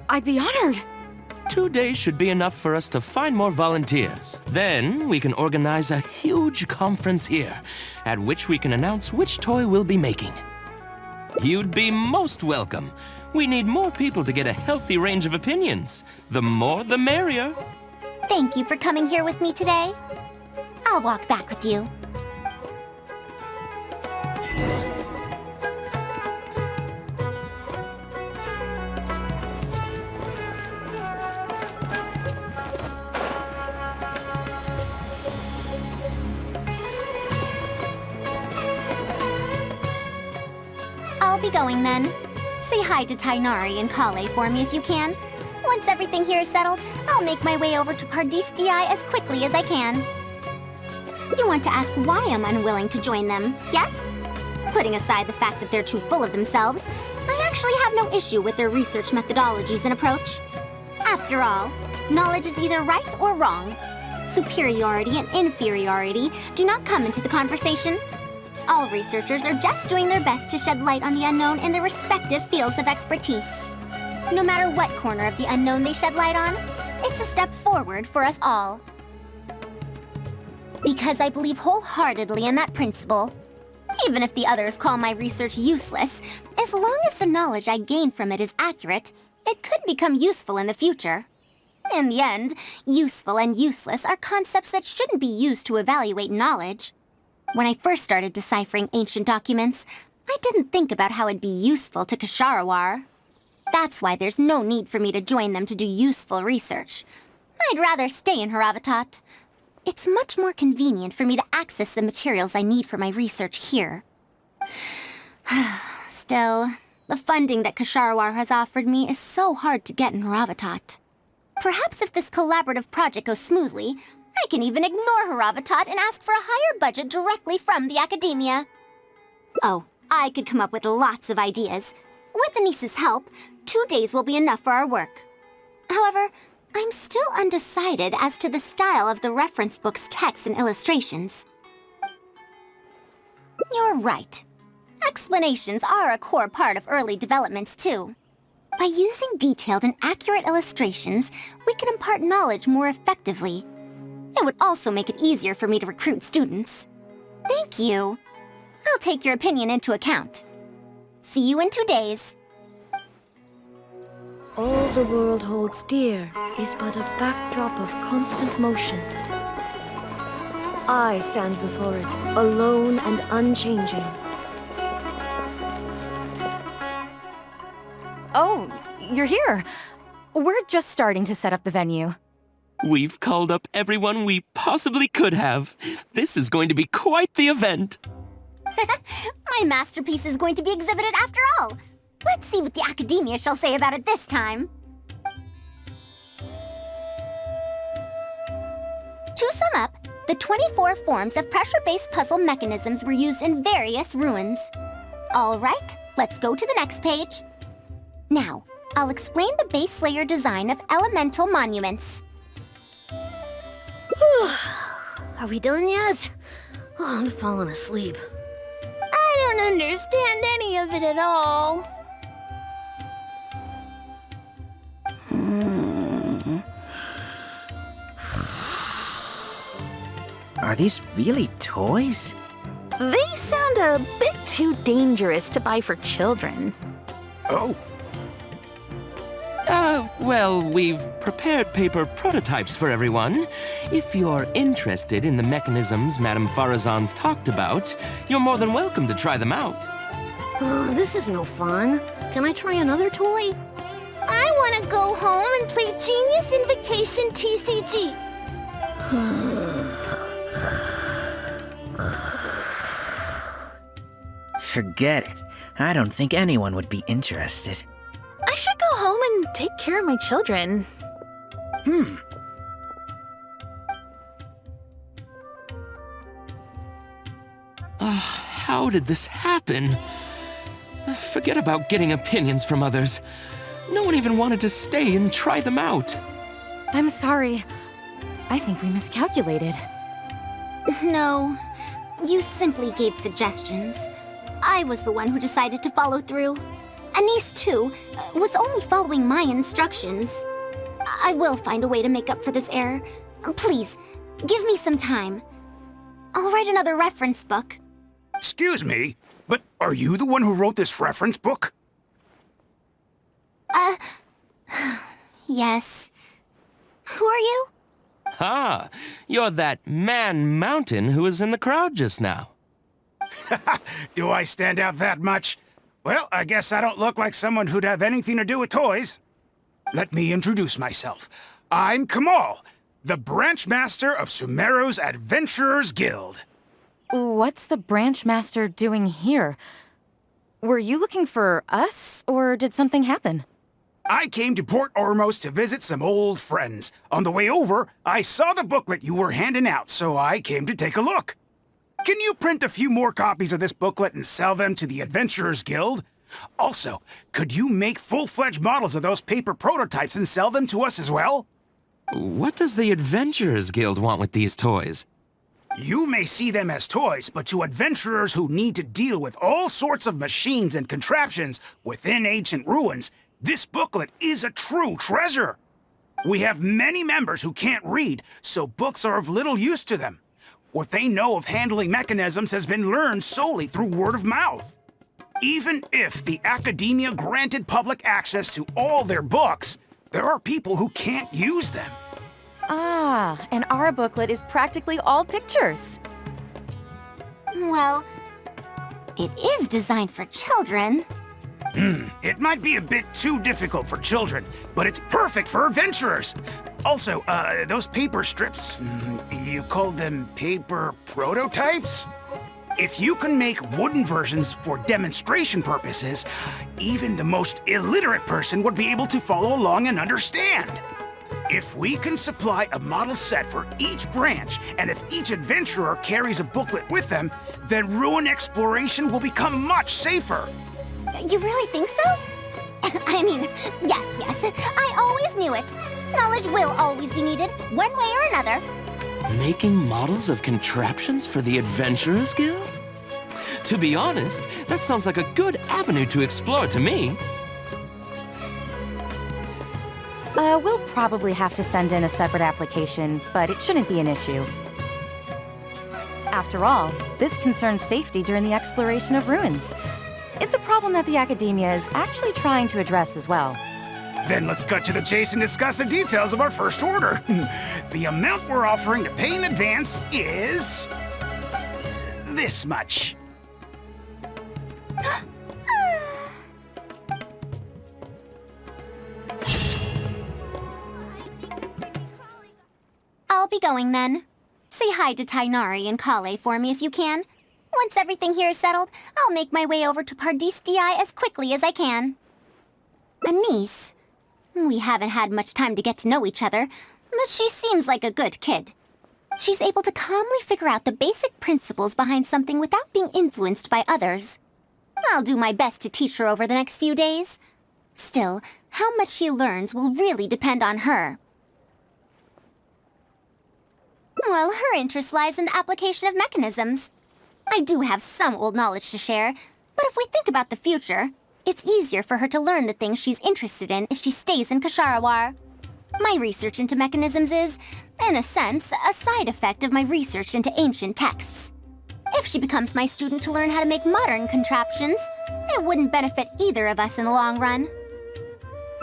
I'd be honored. 2 days should be enough for us to find more volunteers. Then we can organize a huge conference here, at which we can announce which toy we'll be making. You'd be most welcome. We need more people to get a healthy range of opinions. The more, the merrier. Thank you for coming here with me today. I'll walk back with you. I'll be going then. Say hi to Tainari and Kale for me if you can. Once everything here is settled, I'll make my way over to Pardis DI as quickly as I can. You want to ask why I'm unwilling to join them, yes? Putting aside the fact that they're too full of themselves, I actually have no issue with their research methodologies and approach. After all, knowledge is either right or wrong. Superiority and inferiority do not come into the conversation. All researchers are just doing their best to shed light on the unknown in their respective fields of expertise. No matter what corner of the unknown they shed light on, it's a step forward for us all. Because I believe wholeheartedly in that principle, even if the others call my research useless, as long as the knowledge I gain from it is accurate, it could become useful in the future. In the end, useful and useless are concepts that shouldn't be used to evaluate knowledge. When I first started deciphering ancient documents, I didn't think about how it'd be useful to Ksharawar. That's why there's no need for me to join them to do useful research. I'd rather stay in Haravatat. It's much more convenient for me to access the materials I need for my research here. Still, the funding that Ksharawar has offered me is so hard to get in Haravatat. Perhaps if this collaborative project goes smoothly, I can even ignore Haravatat and ask for a higher budget directly from the academia. Oh, I could come up with lots of ideas. With Anis's help, 2 days will be enough for our work. However, I'm still undecided as to the style of the reference book's text and illustrations. You're right. Explanations are a core part of early developments, too. By using detailed and accurate illustrations, we can impart knowledge more effectively. It would also make it easier for me to recruit students. Thank you. I'll take your opinion into account. See you in 2 days. All the world holds dear is but a backdrop of constant motion. I stand before it, alone and unchanging. Oh, you're here. We're just starting to set up the venue. We've called up everyone we possibly could have. This is going to be quite the event. My masterpiece is going to be exhibited after all. Let's see what the academia shall say about it this time. To sum up, the 24 forms of pressure-based puzzle mechanisms were used in various ruins. All right, let's go to the next page. Now, I'll explain the base layer design of elemental monuments. Are we done yet? Oh, I'm falling asleep. I don't understand any of it at all. Are these really toys? They sound a bit too dangerous to buy for children. Oh. Well, we've prepared paper prototypes for everyone. If you're interested in the mechanisms Madame Farazan's talked about, you're more than welcome to try them out. Oh, this is no fun. Can I try another toy? I want to go home and play Genius Invocation TCG. Forget it. I don't think anyone would be interested. I should go home and take care of my children. How did this happen? Forget about getting opinions from others. No one even wanted to stay and try them out. I'm sorry. I think we miscalculated. No, you simply gave suggestions. I was the one who decided to follow through. Anis, too, was only following my instructions. I will find a way to make up for this error. Please, give me some time. I'll write another reference book. Excuse me, but are you the one who wrote this reference book? Yes. Who are you? Ah, you're that man Mountain who was in the crowd just now. Do I stand out that much? Well, I guess I don't look like someone who'd have anything to do with toys. Let me introduce myself. I'm Kamal, the branch master of Sumeru's Adventurers Guild. What's the branch master doing here? Were you looking for us, or did something happen? I came to Port Ormos to visit some old friends. On the way over, I saw the booklet you were handing out, so I came to take a look. Can you print a few more copies of this booklet and sell them to the Adventurers Guild? Also, could you make full-fledged models of those paper prototypes and sell them to us as well? What does the Adventurers Guild want with these toys? You may see them as toys, but to adventurers who need to deal with all sorts of machines and contraptions within ancient ruins, this booklet is a true treasure. We have many members who can't read, so books are of little use to them. What they know of handling mechanisms has been learned solely through word of mouth. Even if the academia granted public access to all their books, there are people who can't use them. Ah, and our booklet is practically all pictures. Well, it is designed for children. It might be a bit too difficult for children, but it's perfect for adventurers. Also, those paper strips, you called them paper prototypes? If you can make wooden versions for demonstration purposes, even the most illiterate person would be able to follow along and understand. If we can supply a model set for each branch, and if each adventurer carries a booklet with them, then ruin exploration will become much safer. You really think so? I mean, yes, I always knew it. Knowledge will always be needed, one way or another. Making models of contraptions for the Adventurers Guild? To be honest, that sounds like a good avenue to explore to me. We'll probably have to send in a separate application, but it shouldn't be an issue. After all, this concerns safety during the exploration of ruins. It's a problem that the academia is actually trying to address as well. Then let's cut to the chase and discuss the details of our first order. The amount we're offering to pay in advance is this much. I'll be going then. Say hi to Tainari and Kale for me if you can. Once everything here is settled, I'll make my way over to Pardistii as quickly as I can. Anise. We haven't had much time to get to know each other, but she seems like a good kid. She's able to calmly figure out the basic principles behind something without being influenced by others. I'll do my best to teach her over the next few days. Still, how much she learns will really depend on her. Well, her interest lies in the application of mechanisms. I do have some old knowledge to share, but if we think about the future, it's easier for her to learn the things she's interested in if she stays in Kasharawar. My research into mechanisms is, in a sense, a side effect of my research into ancient texts. If she becomes my student to learn how to make modern contraptions, it wouldn't benefit either of us in the long run.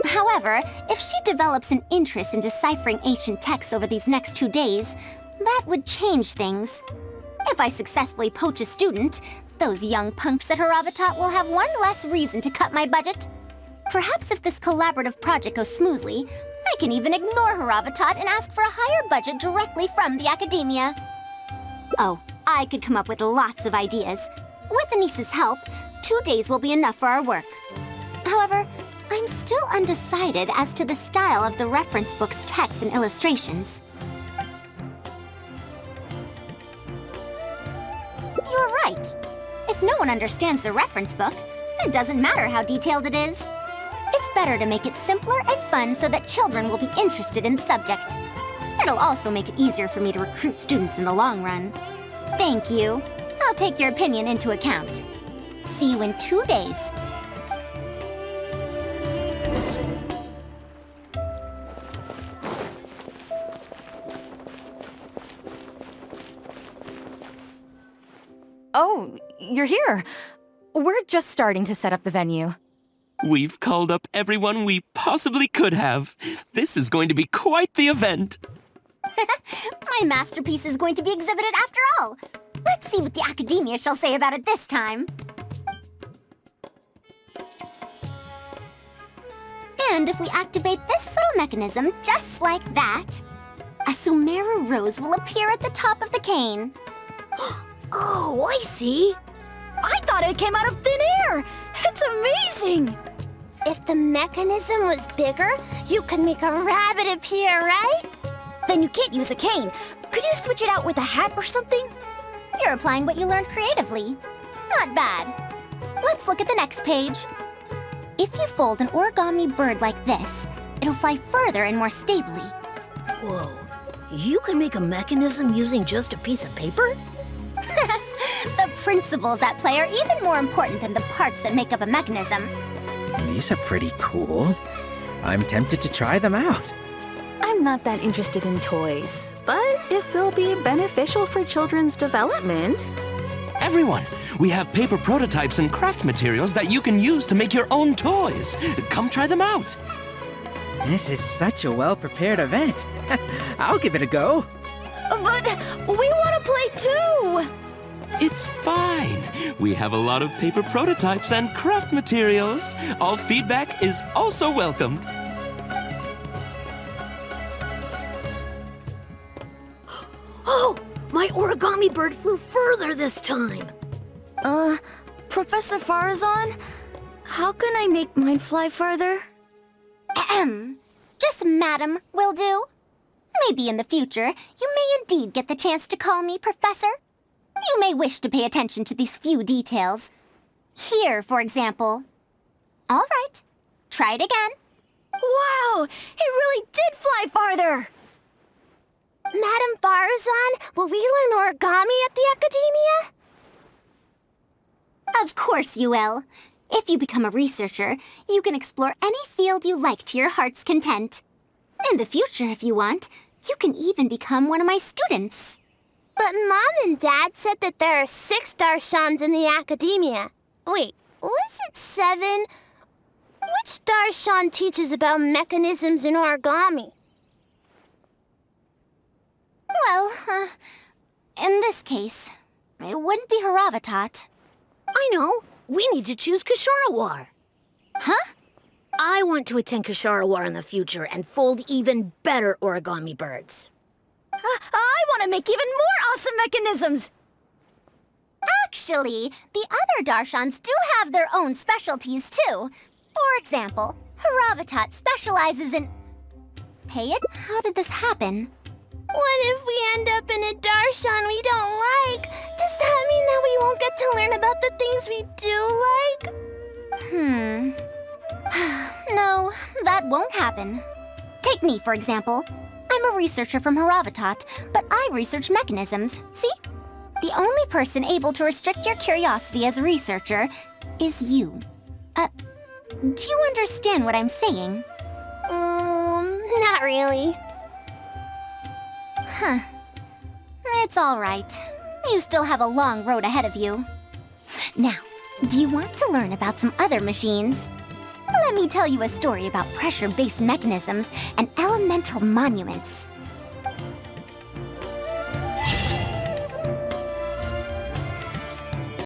However, if she develops an interest in deciphering ancient texts over these next 2 days, that would change things. If I successfully poach a student, those young punks at Haravatat will have one less reason to cut my budget. Perhaps if this collaborative project goes smoothly, I can even ignore Haravatat and ask for a higher budget directly from the academia. Oh, I could come up with lots of ideas. With Anise's help, 2 days will be enough for our work. However, I'm still undecided as to the style of the reference book's text and illustrations. You're right. If no one understands the reference book, it doesn't matter how detailed it is. It's better to make it simpler and fun so that children will be interested in the subject. It'll also make it easier for me to recruit students in the long run. Thank you. I'll take your opinion into account. See you in 2 days. Oh, you're here. We're just starting to set up the venue. We've called up everyone we possibly could have. This is going to be quite the event. My masterpiece is going to be exhibited after all. Let's see what the academia shall say about it this time. And if we activate this little mechanism just like that, a Sumeru rose will appear at the top of the cane. Oh, I see. I thought it came out of thin air. It's amazing. If the mechanism was bigger, you could make a rabbit appear, right? Then you can't use a cane. Could you switch it out with a hat or something? You're applying what you learned creatively. Not bad. Let's look at the next page. If you fold an origami bird like this, it'll fly further and more stably. Whoa. You can make a mechanism using just a piece of paper? The principles at play are even more important than the parts that make up a mechanism. These are pretty cool. I'm tempted to try them out. I'm not that interested in toys, but if they'll be beneficial for children's development. Everyone, we have paper prototypes and craft materials that you can use to make your own toys. Come try them out. This is such a well-prepared event. I'll give it a go. But we want to play too! It's fine. We have a lot of paper prototypes and craft materials. All feedback is also welcomed. Oh, my origami bird flew further this time. Professor Farazan, how can I make mine fly further? Just madam will do. Maybe in the future, you may indeed get the chance to call me Professor. You may wish to pay attention to these few details. Here, for example. All right, try it again. Wow, it really did fly farther! Madam Farazan, will we learn origami at the Academia? Of course you will. If you become a researcher, you can explore any field you like to your heart's content. In the future, if you want, you can even become one of my students. But Mom and Dad said that there are 6 Darshans in the Academia. Wait, was it 7? Which Darshan teaches about mechanisms in origami? Well, in this case, it wouldn't be Haravatat. I know. We need to choose Kasharawar. Huh? I want to attend Kasharawar in the future and fold even better origami birds. I want to make even more awesome mechanisms! Actually, the other Darshans do have their own specialties, too. For example, Haravatat specializes in... Pay it? How did this happen? What if we end up in a Darshan we don't like? Does that mean that we won't get to learn about the things we do like? No, that won't happen. Take me, for example. I'm a researcher from Haravatat, but I research mechanisms, see? The only person able to restrict your curiosity as a researcher is you. Do you understand what I'm saying? Not really. Huh. It's all right. You still have a long road ahead of you. Now, do you want to learn about some other machines? Let me tell you a story about pressure-based mechanisms and elemental monuments.